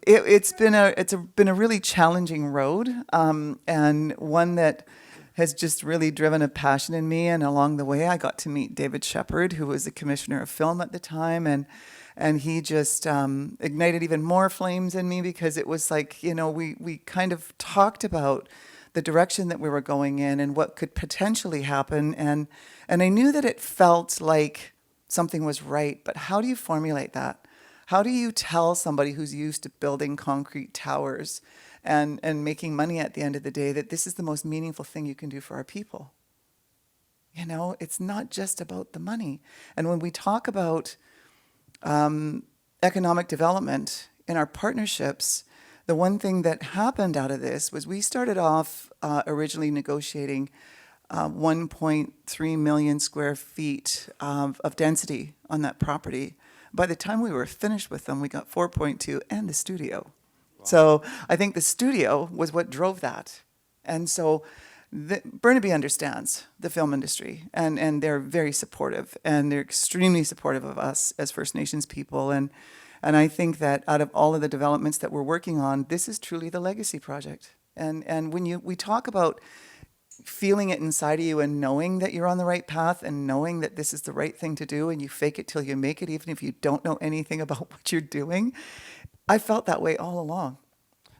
it's been a really challenging road, and one that has just really driven a passion in me. And along the way, I got to meet David Shepard, who was the commissioner of film at the time, and he just ignited even more flames in me because it was like, we kind of talked about the direction that we were going in and what could potentially happen. And I knew that it felt like something was right, but how do you formulate that? How do you tell somebody who's used to building concrete towers and making money at the end of the day that this is the most meaningful thing you can do for our people? It's not just about the money. And when we talk about economic development in our partnerships, the one thing that happened out of this was we started off originally negotiating 1.3 million square feet of density on that property. By the time we were finished with them, we got 4.2 and the studio. Wow. So I think the studio was what drove that. And so Burnaby understands the film industry, and they're very supportive, and they're extremely supportive of us as First Nations people. And I think that out of all of the developments that we're working on, this is truly the legacy project. And when we talk about feeling it inside of you and knowing that you're on the right path and knowing that this is the right thing to do, and you fake it till you make it, even if you don't know anything about what you're doing, I felt that way all along.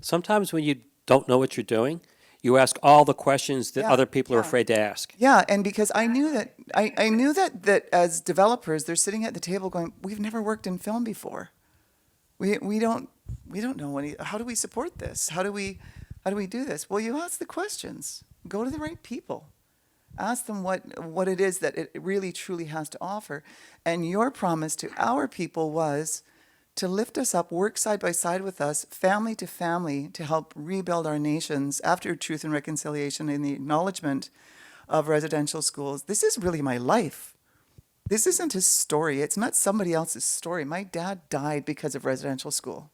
Sometimes when you don't know what you're doing, you ask all the questions that other people are afraid to ask. Yeah, and because I knew that I knew that as developers, they're sitting at the table going, we've never worked in film before. We don't know how do we support this? How do we do this? Well, you ask the questions. Go to the right people. Ask them what it is that it really truly has to offer. And your promise to our people was to lift us up, work side by side with us, family to family, to help rebuild our nations after truth and reconciliation and the acknowledgement of residential schools. This is really my life. This isn't his story. It's not somebody else's story. My dad died because of residential school.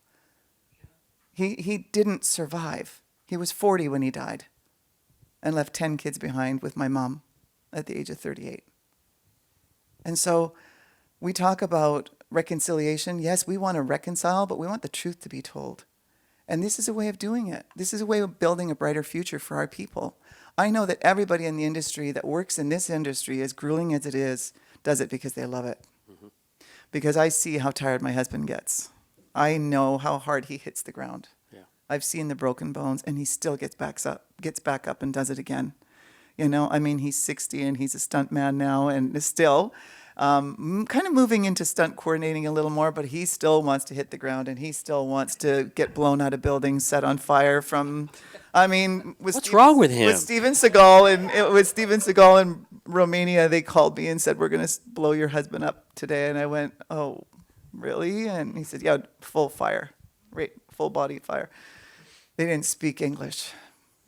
He didn't survive. He was 40 when he died and left 10 kids behind with my mom at the age of 38. And so we talk about reconciliation. Yes, we want to reconcile, but we want the truth to be told. And this is a way of doing it. This is a way of building a brighter future for our people. I know that everybody in the industry that works in this industry, as grueling as it is, does it because they love it. Mm-hmm. Because I see how tired my husband gets. I know how hard he hits the ground. Yeah. I've seen the broken bones, and he still gets back up and does it again. He's 60 and he's a stunt man now, and is still kind of moving into stunt coordinating a little more, but he still wants to hit the ground, and he still wants to get blown out of buildings, set on fire from, what's wrong with him? With Steven Seagal in Romania, they called me and said, we're going to blow your husband up today. And I went, oh, really? And he said, yeah, full fire, right, full body fire. They didn't speak English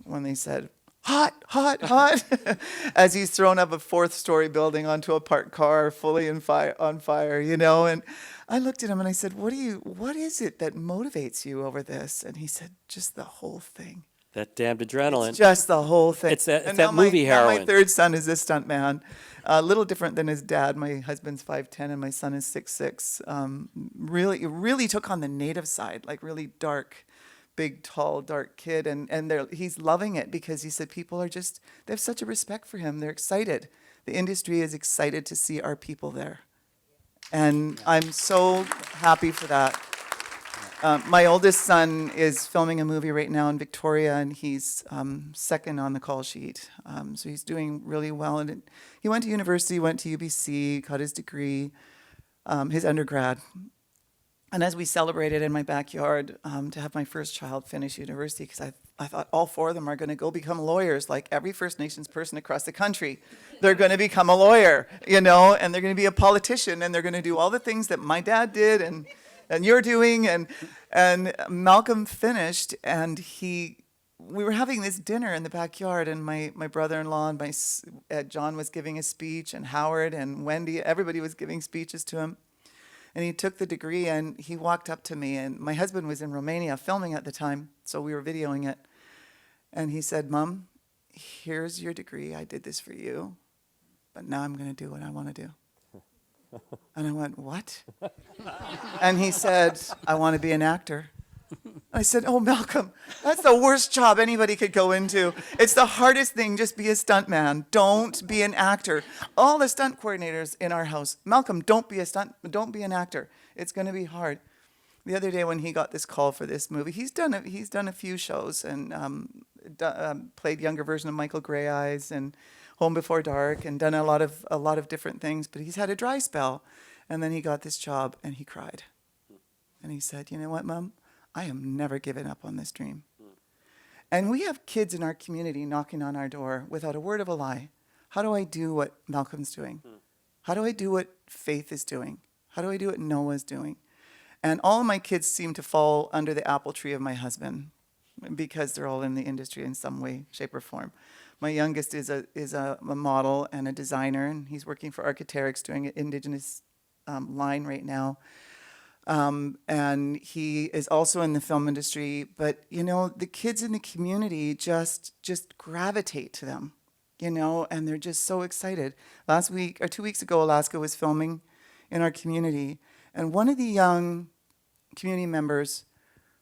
when they said, hot, hot, hot, as he's thrown up a 4th-story building onto a parked car fully on fire, And I looked at him and I said, what is it that motivates you over this? And he said, just the whole thing. That damned adrenaline. It's just the whole thing. It's that- And that now movie now my heroin. third son is a stunt man. A little different than his dad. My husband's 5'10" and my son is 6'6". Really took on the native side, like really dark, big, tall, dark kid. And he's loving it because he said people are just, they have such a respect for him. They're excited. The industry is excited to see our people there. And I'm so happy for that. My oldest son is filming a movie right now in Victoria, and he's second on the call sheet. So he's doing really well. And he went to university, went to UBC, got his degree, his undergrad. And as we celebrated in my backyard to have my first child finish university, because I thought all four of them are going to go become lawyers, like every First Nations person across the country. They're going to become a lawyer, and they're going to be a politician, and they're going to do all the things that my dad did and you're doing. And Malcolm finished, and we were having this dinner in the backyard, and my brother-in-law and John was giving a speech, and Howard and Wendy, everybody was giving speeches to him. And he took the degree and he walked up to me, and my husband was in Romania filming at the time, so we were videoing it. And he said, "Mom, here's your degree. I did this for you, but now I'm going to do what I want to do." And I went, "What?" And he said, "I want to be an actor." I said, "Oh, Malcolm, that's the worst job anybody could go into. It's the hardest thing, just be a stuntman. Don't be an actor." All the stunt coordinators in our house, "Malcolm, don't be an actor. It's going to be hard." The other day when he got this call for this movie, he's done a few shows and played younger version of Michael Grey Eyes and Home Before Dark and done a lot of different things, but he's had a dry spell. And then he got this job and he cried. And he said, "You know what, Mom? I am never giving up on this dream." And we have kids in our community knocking on our door without a word of a lie. How do I do what Malcolm's doing? How do I do what Faith is doing? How do I do what Noah's doing? And all of my kids seem to fall under the apple tree of my husband because they're all in the industry in some way, shape, or form. My youngest is a model and a designer, and he's working for Architects doing an Indigenous line right now. And he is also in the film industry, but the kids in the community just gravitate to them, and they're just so excited. Last week or 2 weeks ago, Alaska was filming in our community, and one of the young community members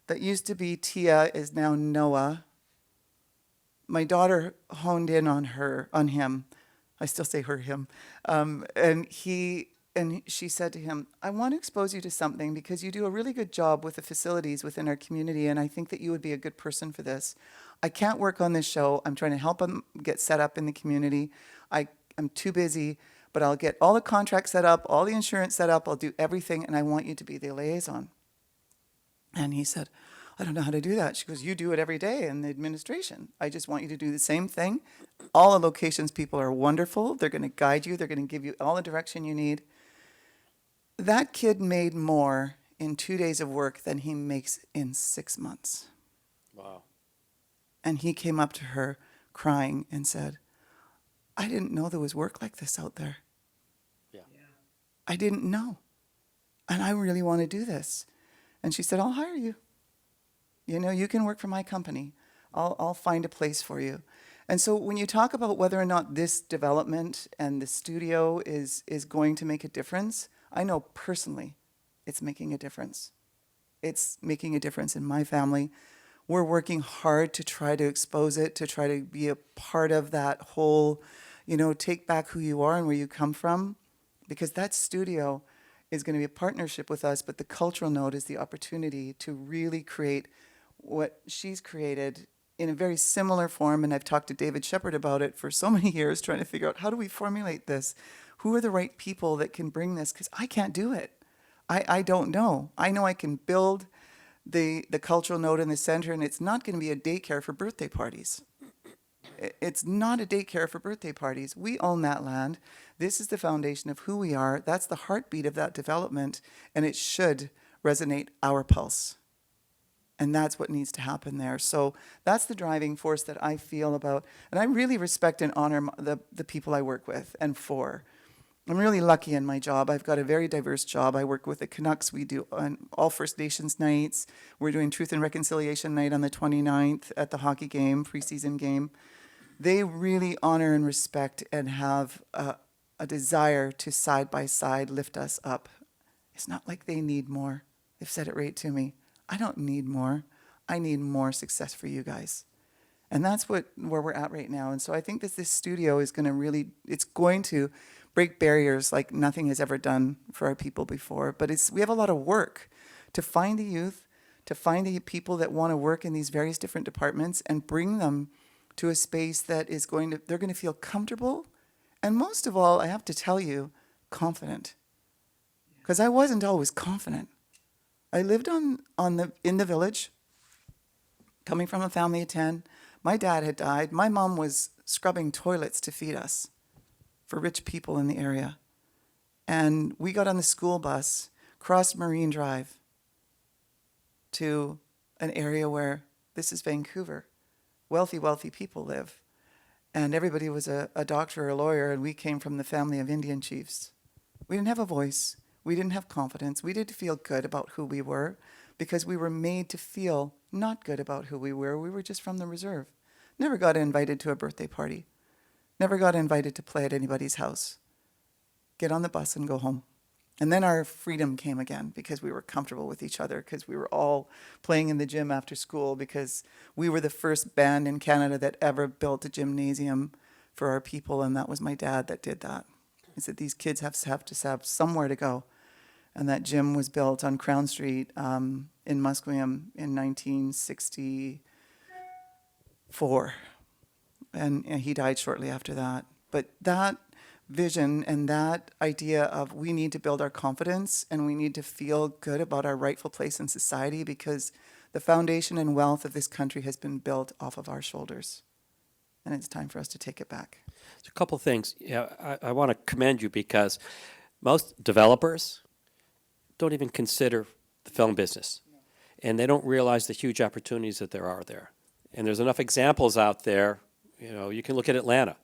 that used to be Tia is now Noah. My daughter honed in on him. I still say her, him. And she said to him, "I want to expose you to something because you do a really good job with the facilities within our community, and I think that you would be a good person for this. I can't work on this show. I'm trying to help him get set up in the community. I'm too busy, but I'll get all the contracts set up, all the insurance set up. I'll do everything, and I want you to be the liaison." And he said, "I don't know how to do that." She goes, "You do it every day in the administration. I just want you to do the same thing. All the locations people are wonderful. They're going to guide you. They're going to give you all the direction you need." That kid made more in 2 days of work than he makes in 6 months. Wow. And he came up to her crying and said, "I didn't know there was work like this out there. Yeah. I didn't know. And I really want to do this." And she said, "I'll hire you. You can work for my company. I'll find a place for you." And so when you talk about whether or not this development and the studio is going to make a difference, I know personally it's making a difference. It's making a difference in my family. We're working hard to try to expose it, to try to be a part of that whole, take back who you are and where you come from, because that studio is going to be a partnership with us, but the cultural node is the opportunity to really create what she's created in a very similar form. And I've talked to David Shepard about it for so many years, trying to figure out how do we formulate this? Who are the right people that can bring this? Because I can't do it. I don't know. I know I can build the cultural node in the center, and it's not going to be a daycare for birthday parties. It's not a daycare for birthday parties. We own that land. This is the foundation of who we are. That's the heartbeat of that development, and it should resonate our pulse. And that's what needs to happen there. So that's the driving force that I feel about, and I really respect and honor the people I work with and for. I'm really lucky in my job. I've got a very diverse job. I work with the Canucks. We do all First Nations nights. We're doing Truth and Reconciliation night on the 29th at the hockey game, preseason game. They really honor and respect and have a desire to side by side lift us up. It's not like they need more. They've said it right to me. I don't need more. I need more success for you guys. And that's where we're at right now. And so I think that this studio is going to really, it's going to break barriers like nothing has ever done for our people before. But we have a lot of work to find the youth, to find the people that want to work in these various different departments and bring them to a space that is they're going to feel comfortable. And most of all, I have to tell you, confident. Because I wasn't always confident. I lived in the village, coming from a family of 10. My dad had died. My mom was scrubbing toilets to feed us for rich people in the area. And we got on the school bus, crossed Marine Drive to an area where, this is Vancouver, wealthy, wealthy people live. And everybody was a doctor or a lawyer, and we came from the family of Indian chiefs. We didn't have a voice. We didn't have confidence. We didn't feel good about who we were because we were made to feel not good about who we were. We were just from the reserve. Never got invited to a birthday party. Never got invited to play at anybody's house. Get on the bus and go home. And then our freedom came again because we were comfortable with each other, because we were all playing in the gym after school, because we were the first band in Canada that ever built a gymnasium for our people, and that was my dad that did that. He said these kids have to have somewhere to go. And that gym was built on Crown Street in Musqueam in 1964. And he died shortly after that. But that vision and that idea of we need to build our confidence and we need to feel good about our rightful place in society, because the foundation and wealth of this country has been built off of our shoulders. And it's time for us to take it back. There's a couple things. I want to commend you because most developers don't even consider the film business. And they don't realize the huge opportunities that there are there. And there's enough examples out there. You can look at Atlanta.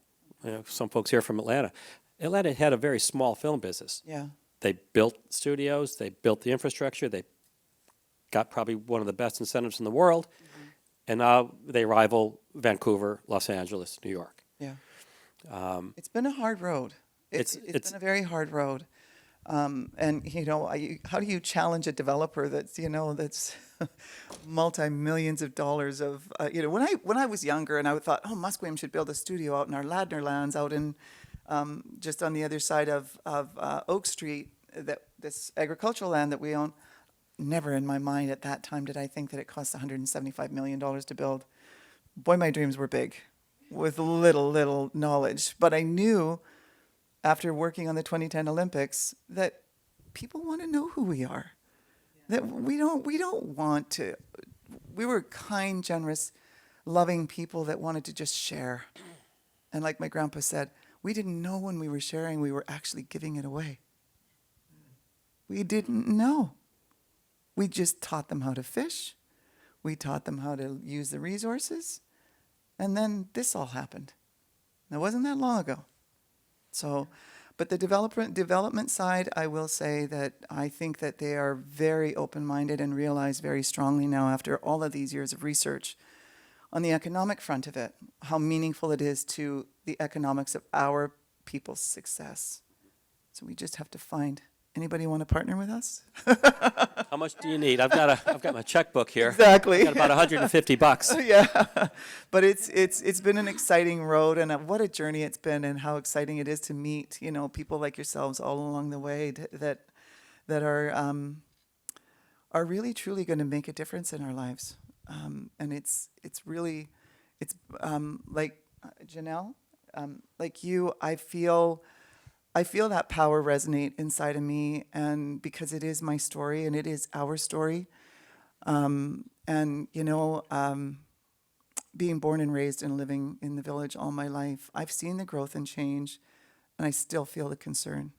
Some folks here from Atlanta. Atlanta had a very small film business. Yeah. They built studios. They built the infrastructure. They got probably one of the best incentives in the world. Mm-hmm. And now they rival Vancouver, Los Angeles, New York. Yeah. It's been a hard road. It's been a very hard road. And how do you challenge a developer that's multi-millions of dollars of when I was younger and I thought, oh, Musqueam should build a studio out in our Ladner lands out in just on the other side of Oak Street, this agricultural land that we own. Never in my mind at that time did I think that it cost $175 million to build. Boy, my dreams were big with little knowledge, but I knew after working on the 2010 Olympics that people want to know who we are. That we don't want to. We were kind, generous, loving people that wanted to just share. And like my grandpa said, we didn't know when we were sharing, we were actually giving it away. We didn't know. We just taught them how to fish. We taught them how to use the resources. And then this all happened. Now, wasn't that long ago? So, but the development side, I will say that I think that they are very open-minded and realize very strongly now, after all of these years of research, on the economic front of it, how meaningful it is to the economics of our people's success. So we just have to find anybody want to partner with us? How much do you need? I've got my checkbook here. Exactly. I've got about $150. Yeah, but it's been an exciting road, and what a journey it's been, and how exciting it is to meet people like yourselves all along the way that are really truly going to make a difference in our lives, and it's really like Joanelle, like you, I feel that power resonate inside of me, and because it is my story and it is our story. Being born and raised and living in the village all my life, I've seen the growth and change, and I still feel the concern.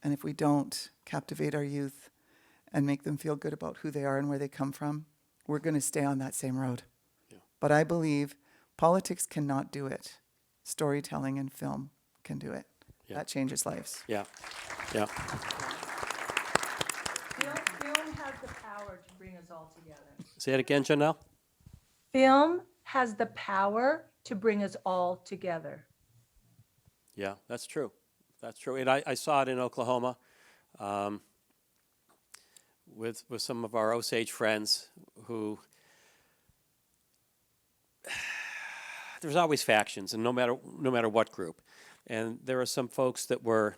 And if we don't captivate our youth and make them feel good about who they are and where they come from, we're going to stay on that same road. Yeah. But I believe politics cannot do it. Storytelling and film can do it. Yeah. That changes lives. Yeah, yeah. Film has the power to bring us all together. Say it again, Joanelle? Film has the power to bring us all together. Yeah, that's true. That's true. And I saw it in Oklahoma with some of our Osage friends who there's always factions, and no matter what group. And there were some folks that were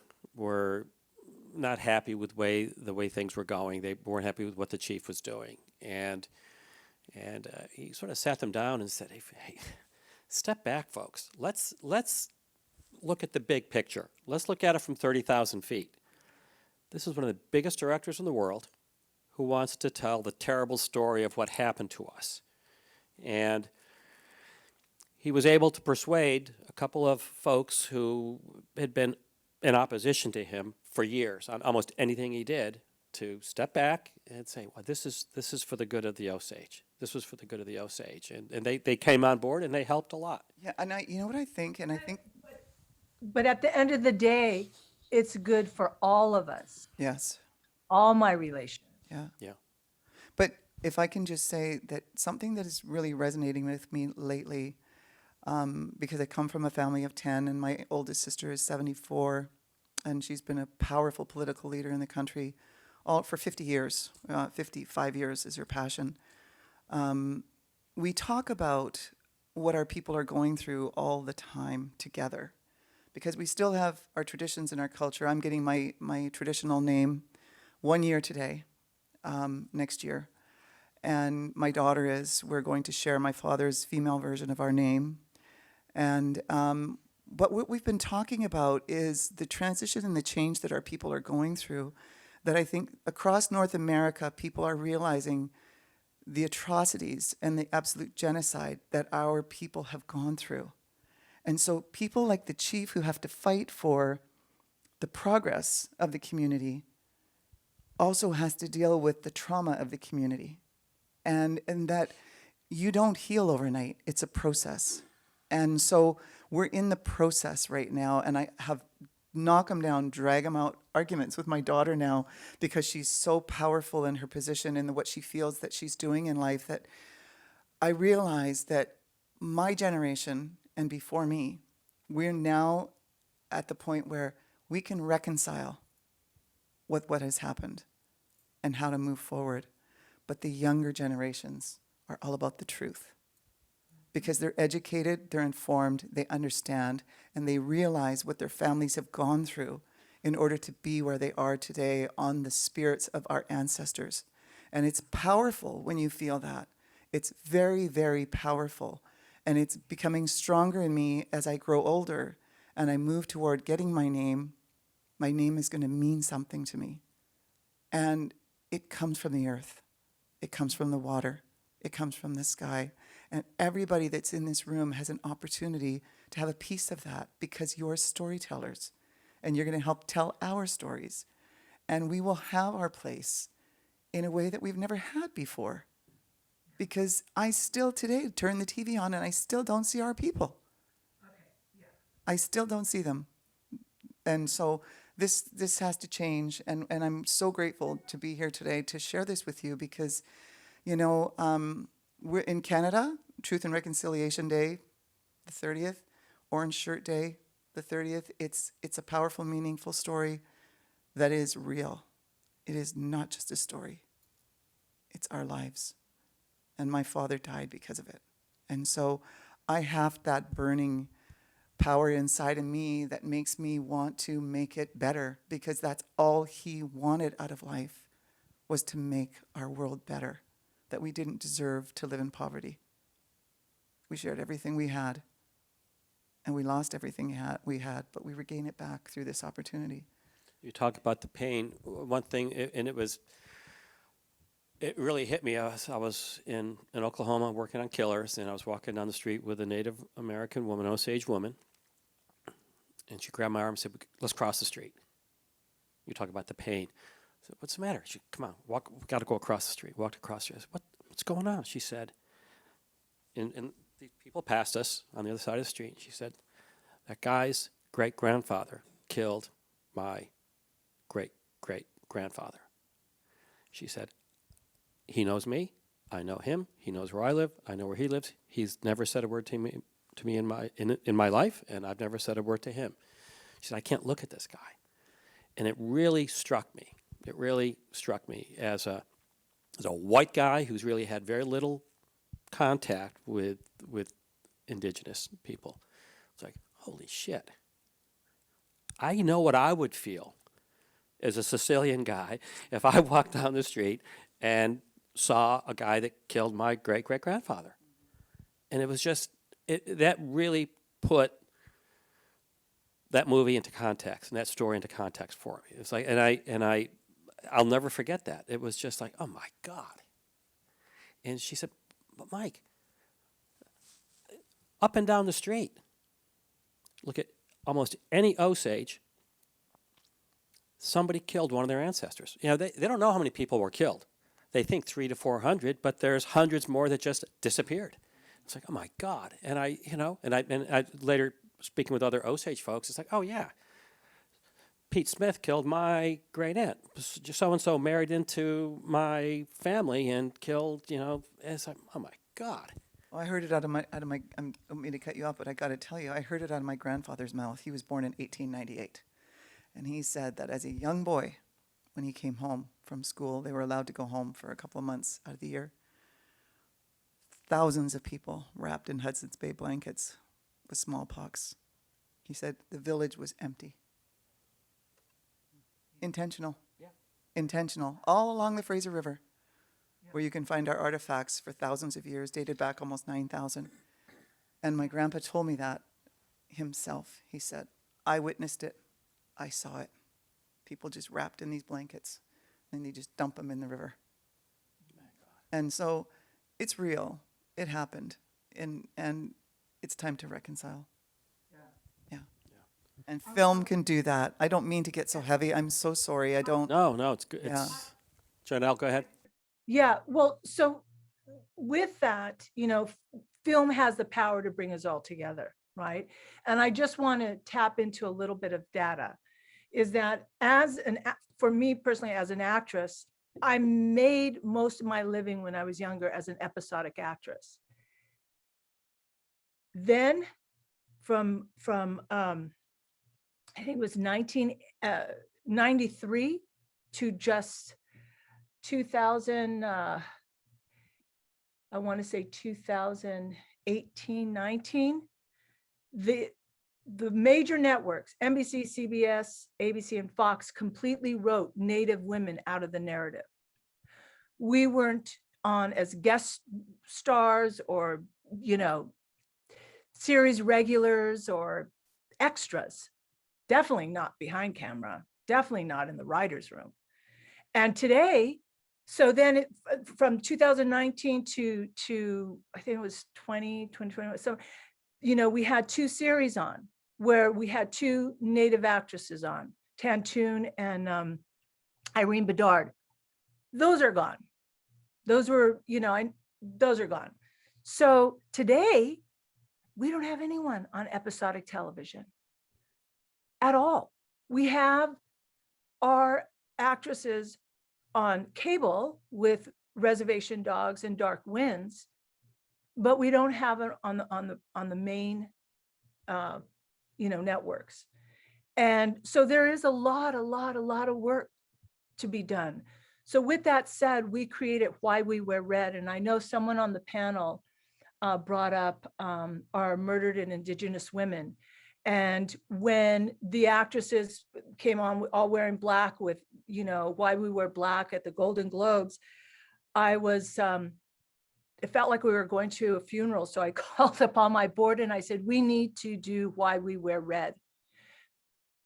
not happy with the way things were going. They weren't happy with what the chief was doing, and he sort of sat them down and said, "Hey, step back, folks. Let's look at the big picture. Let's look at it from 30,000 feet. This is one of the biggest directors in the world who wants to tell the terrible story of what happened to us." And he was able to persuade a couple of folks who had been in opposition to him for years on almost anything he did to step back and say, well, this is for the good of the Osage. This was for the good of the Osage. And they came on board and they helped a lot. Yeah, and you know what I think? And I think, But at the end of the day, it's good for all of us, yes, all my relations. yeah. Yeah. But if I can just say that something that is really resonating with me lately, because I come from a family of 10 and my oldest sister is 74, and she's been a powerful political leader in the country all for 50 years. 55 years is her passion. We talk about what our people are going through all the time together, because we still have our traditions and our culture. I'm getting my traditional name 1 year today, next year. And my daughter is, we're going to share my father's female version of our name. And but what we've been talking about is the transition and the change that our people are going through, that I think across North America, people are realizing the atrocities and the absolute genocide that our people have gone through. And so people like the chief who have to fight for the progress of the community also has to deal with the trauma of the community. And that you don't heal overnight. It's a process. And so we're in the process right now, and I have knock them down, drag them out arguments with my daughter now, because she's so powerful in her position and what she feels that she's doing in life, that I realize that my generation and before me, we're now at the point where we can reconcile with what has happened and how to move forward. But the younger generations are all about the truth, because they're educated, they're informed, they understand, and they realize what their families have gone through in order to be where they are today on the spirits of our ancestors. And it's powerful when you feel that. It's very, very powerful. And it's becoming stronger in me as I grow older and I move toward getting my name. My name is going to mean something to me. And it comes from the earth. It comes from the water. It comes from the sky. And everybody that's in this room has an opportunity to have a piece of that, because you're storytellers and you're going to help tell our stories. And we will have our place in a way that we've never had before. Because I still today turn the TV on and I still don't see our people. I still don't see them. And so this has to change. And I'm so grateful to be here today to share this with you, because, you know, we're in Canada, Truth and Reconciliation Day, the 30th, Orange Shirt Day, the 30th. It's a powerful, meaningful story that is real. It is not just a story. It's our lives. And my father died because of it. And so I have that burning power inside of me that makes me want to make it better, because that's all he wanted out of life, was to make our world better, that we didn't deserve to live in poverty. We shared everything we had, and we lost everything we had, but we regain it back through this opportunity. You talk about the pain. One thing, and it really hit me. I was in Oklahoma working on killers, and I was walking down the street with a Native American woman, Osage woman, and she grabbed my arm and said, "Let's cross the street." You talk about the pain. I said, "What's the matter?" She, "Come on, walk. We got to go across the street." Walked across the street. I said, "What's going on?" She said, and these people passed us on the other side of the street. She said, "That guy's great-grandfather killed my great-great-grandfather. She said, he knows me, I know him, he knows where I live, I know where he lives. He's never said a word to me in my life, and I've never said a word to him. She said, I can't look at this guy. And it really struck me. It really struck me as a white guy who's really had very little contact with indigenous people. It's like, holy shit. I know what I would feel as a Sicilian guy if I walked down the street and saw a guy that killed my great-great-grandfather. And it was just, that really put that movie into context and that story into context for me. It's like, I'll never forget that. It was just like, oh my God. And she said, but Mike, up and down the street, look at almost any Osage, somebody killed one of their ancestors. You know, they don't know how many people were killed. They think 300 to 400, but there's hundreds more that just disappeared. It's like, oh my God. And I later speaking with other Osage folks, it's like, oh yeah, Pete Smith killed my great aunt. So-and-so married into my family and killed, it's like, oh my God. Well, I heard it out of my, I don't mean to cut you off, but I got to tell you, I heard it out of my grandfather's mouth. He was born in 1898. And he said that as a young boy, when he came home from school, they were allowed to go home for a couple of months out of the year. Thousands of people wrapped in Hudson's Bay blankets with smallpox. He said the village was empty. Intentional. Yeah. Intentional. All along the Fraser River, where you can find our artifacts for thousands of years, dated back almost 9,000. And my grandpa told me that himself. He said, I witnessed it. I saw it. People just wrapped in these blankets, and they just dump them in the river. And so it's real. It happened. And it's time to reconcile. Yeah. And film can do that. I don't mean to get so heavy. I'm so sorry. I don't. No, it's good. Yeah. Joanelle, go ahead. Yeah, well, so with that, film has the power to bring us all together, right? And I just want to tap into a little bit of data, is that for me personally, as an actress, I made most of my living when I was younger as an episodic actress. Then from I think it was 1993 to just 2000, I want to say 2018, 19, the major networks, NBC, CBS, ABC, and Fox completely wrote Native women out of the narrative. We weren't on as guest stars or, series regulars or extras. Definitely not behind camera, definitely not in the writer's room. And today, so then from 2019 to I think it was 2021. So, we had 2 series on where we had 2 Native actresses on, Tantoon and Irene Bedard. Those are gone. Those were, those are gone. So today, we don't have anyone on episodic television at all. We have our actresses on cable with Reservation Dogs and Dark Winds, but we don't have it on the main networks. And so there is a lot of work to be done. So with that said, we created Why We Wear Red, and I know someone on the panel brought up our murdered and Indigenous women. And when the actresses came on all wearing black with, Why We Wear Black at the Golden Globes, it felt like we were going to a funeral. So I called up on my board and I said, we need to do Why We Wear Red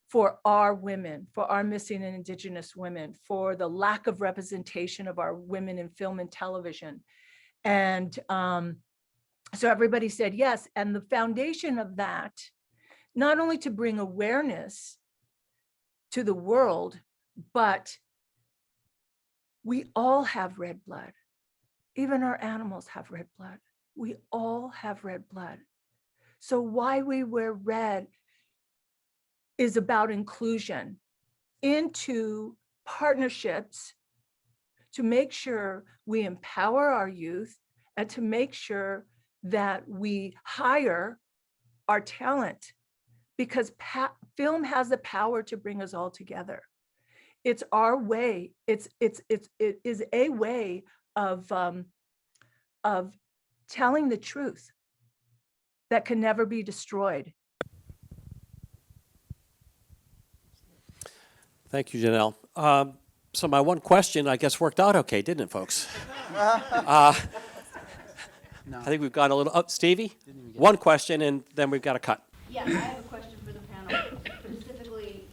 for our women, for our missing and Indigenous women, for the lack of representation of our women in film and television. And so everybody said yes. And the foundation of that, not only to bring awareness to the world, but we all have red blood. Even our animals have red blood. We all have red blood. So Why We Wear Red is about inclusion into partnerships to make sure we empower our youth and to make sure that we hire our talent, because film has the power to bring us all together. It's our way. It is a way of telling the truth that can never be destroyed. Thank you, Joanelle. So my one question, I guess, worked out okay, didn't it, folks? I think we've got a little, Stevie, one question, and then we've got a cut. Yeah, I have a question for the panel, specifically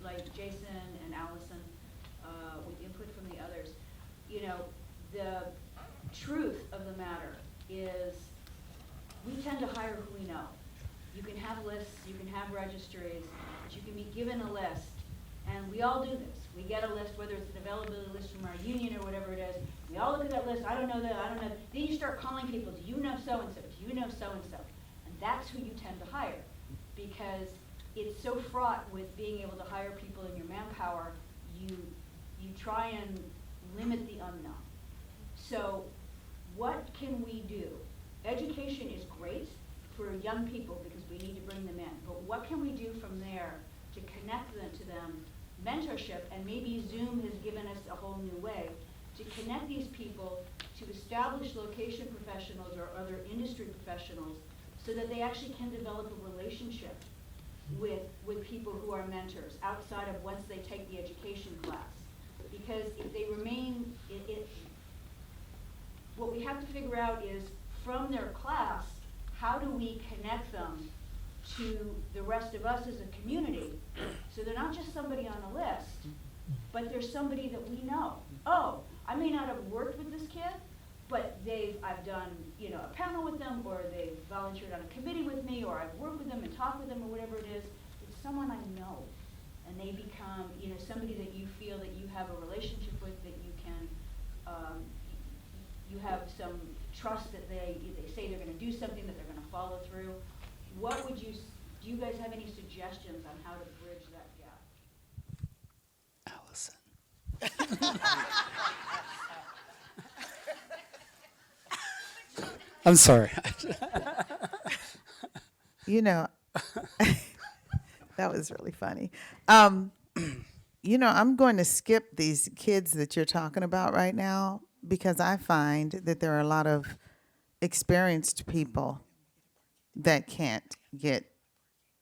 like Jason and Allison, with input from the others. You know, the truth of the matter is we tend to hire who we know. You can have lists, you can have registries, but you can be given a list, and we all do this. We get a list, whether it's an availability list from our union or whatever it is. We all look at that list. I don't know that, I don't know. Then you start calling people, do you know so-and-so? Do you know so-and-so? And that's who you tend to hire, because it's so fraught with being able to hire people in your manpower, you try and limit the unknown. So what can we do? Education is great for young people because we need to bring them in, but what can we do from there to connect them? Mentorship, and maybe Zoom has given us a whole new way to connect these people to established location professionals or other industry professionals so that they actually can develop a relationship with people who are mentors outside of once they take the education class. Because if they remain, what we have to figure out is from their class, how do we connect them to the rest of us as a community, so they're not just somebody on a list, but they're somebody that we know. Oh, I may not have worked with this kid, but I've done, a panel with them, or they've volunteered on a committee with me, or I've worked with them and talked with them, or whatever it is. It's someone I know, and they become, somebody that you feel that you have a relationship with, that you can, you have some trust that they say they're going to do something, that they're going to follow through. What would do you guys have any suggestions on how to bridge that gap? Allison. I'm sorry. That was really funny. I'm going to skip these kids that you're talking about right now, because I find that there are a lot of experienced people that can't get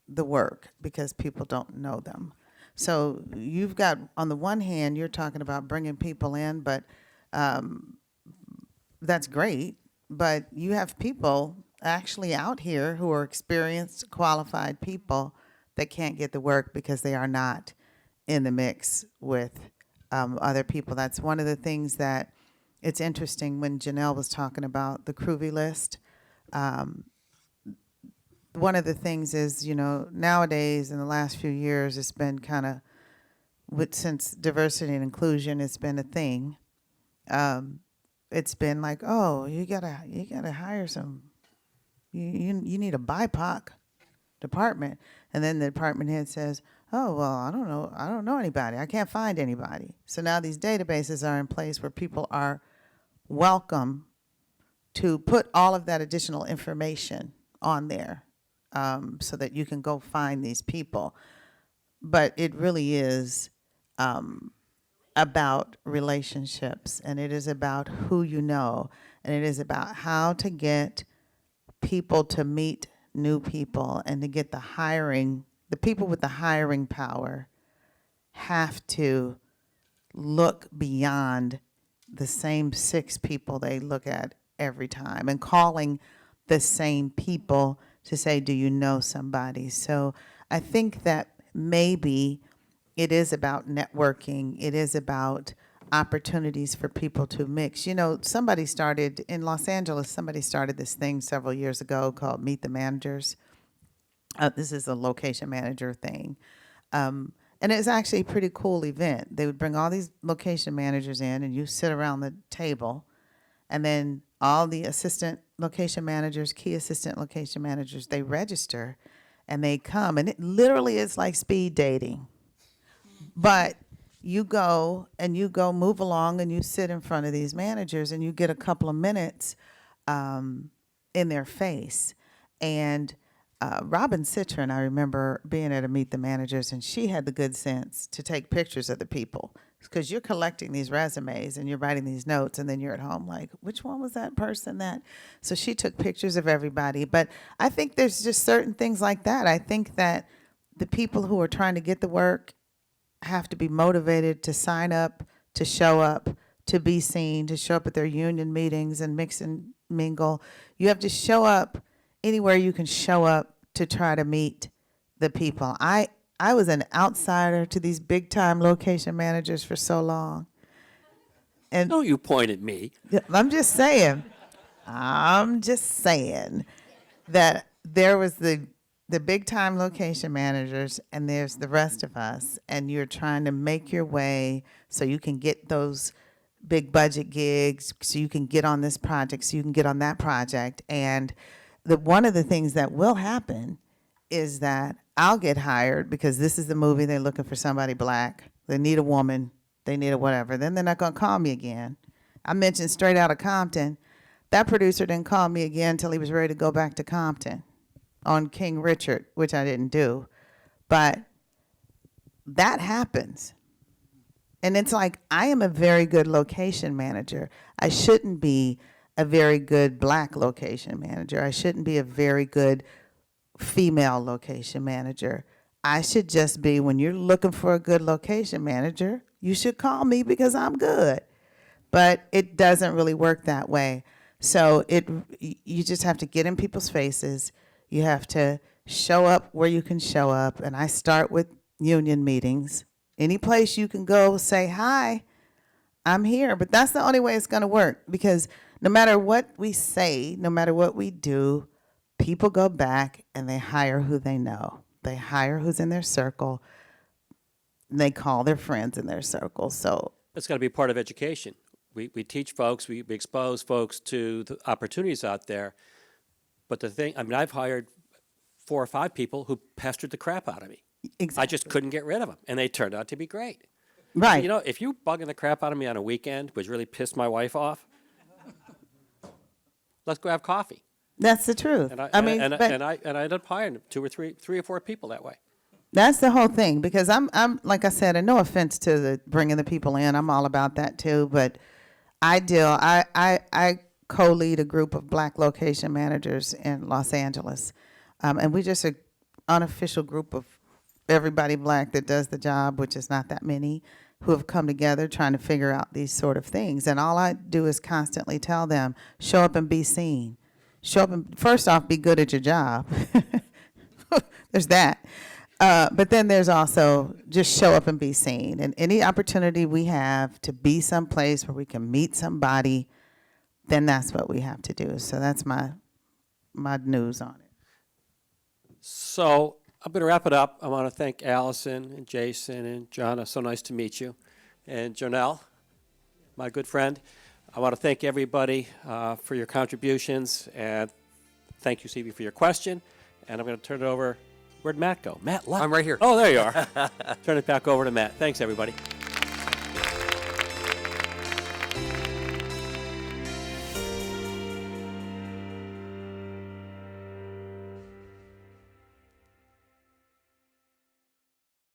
the work because people don't know them. So you've got, on the one hand, you're talking about bringing people in, but that's great. But you have people actually out here who are experienced, qualified people that can't get the work because they are not in the mix with other people. That's one of the things that it's interesting when Joanelle was talking about the Groovy list. One of the things is, nowadays in the last few years, it's been kind of, since diversity and inclusion, it's been a thing. It's been like, oh, you gotta hire some. You need a BIPOC department, and then the department head says, oh, well, I don't know anybody. I can't find anybody. So now these databases are in place where people are welcome to put all of that additional information on there. So that you can go find these people. But it really is about relationships, and it is about who you know, and it is about how to get people to meet new people, and to get the people with the hiring power have to look beyond the same 6 people they look at every time, and calling the same people to say, do you know somebody? So I think that maybe it is about networking. It is about opportunities for people to mix. Somebody started in Los Angeles, somebody started this thing several years ago called Meet the Managers. This is a location manager thing. And it's actually a pretty cool event. They would bring all these location managers in, and you sit around the table, and then all the assistant location managers, key assistant location managers, they register, and they come, and it literally is like speed dating. But you go move along, and you sit in front of these managers, and you get a couple of minutes in their face. And Robin Citron, I remember being at a Meet the Managers, and she had the good sense to take pictures of the people, because you're collecting these resumes and you're writing these notes, and then you're at home like, which one was that person that? So she took pictures of everybody. But I think there's just certain things like that. I think that the people who are trying to get the work have to be motivated to sign up, to show up, to be seen, to show up at their union meetings and mix and mingle. You have to show up anywhere you can show up to try to meet the people. I was an outsider to these big time location managers for so long. And No, you point at me. I'm just saying that there was the big time location managers, and there's the rest of us, and you're trying to make your way so you can get those big budget gigs, so you can get on this project, so you can get on that project. And one of the things that will happen is that I'll get hired because this is the movie, they're looking for somebody black, they need a woman, they need a whatever. Then they're not going to call me again. I mentioned Straight Outta Compton. That producer didn't call me again until he was ready to go back to Compton on King Richard, which I didn't do. But that happens. And it's like, I am a very good location manager. I shouldn't be a very good black location manager. I shouldn't be a very good female location manager. I should just be, when you're looking for a good location manager, you should call me because I'm good. But it doesn't really work that way. So you just have to get in people's faces. You have to show up where you can show up. And I start with union meetings. Any place you can go, say, hi, I'm here. But that's the only way it's going to work, because no matter what we say, no matter what we do, people go back and they hire who they know. They hire who's in their circle. And they call their friends in their circle. So It's got to be part of education. We teach folks, we expose folks to the opportunities out there. But the thing, I mean, I've hired 4 or 5 people who pestered the crap out of me. exactly. I just couldn't get rid of them, and they turned out to be great. Right. You know, if you bugging the crap out of me on a weekend, which really pissed my wife off, let's go have coffee. That's the truth. And I ended up hiring 2 or 3 or 4 people that way. That's the whole thing, because I'm like I said, and no offense to the bringing the people in, I'm all about that too. But I co-lead a group of black location managers in Los Angeles, and we just an unofficial group of everybody black that does the job, which is not that many, who have come together trying to figure out these sort of things. And all I do is constantly tell them, show up and be seen. Show up and, first off, be good at your job. There's that. But then there's also just show up and be seen. And any opportunity we have to be someplace where we can meet somebody, then that's what we have to do. So that's my news on it. So I'm going to wrap it up. I want to thank Allison and Jason and Johnna. So nice to meet you. And Joanelle, my good friend. I want to thank everybody for your contributions. And thank you, CB, for your question. And I'm going to turn it over. Where'd Matt go? Matt left. I'm right here. Oh, there you are. Turn it back over to Matt. Thanks, everybody.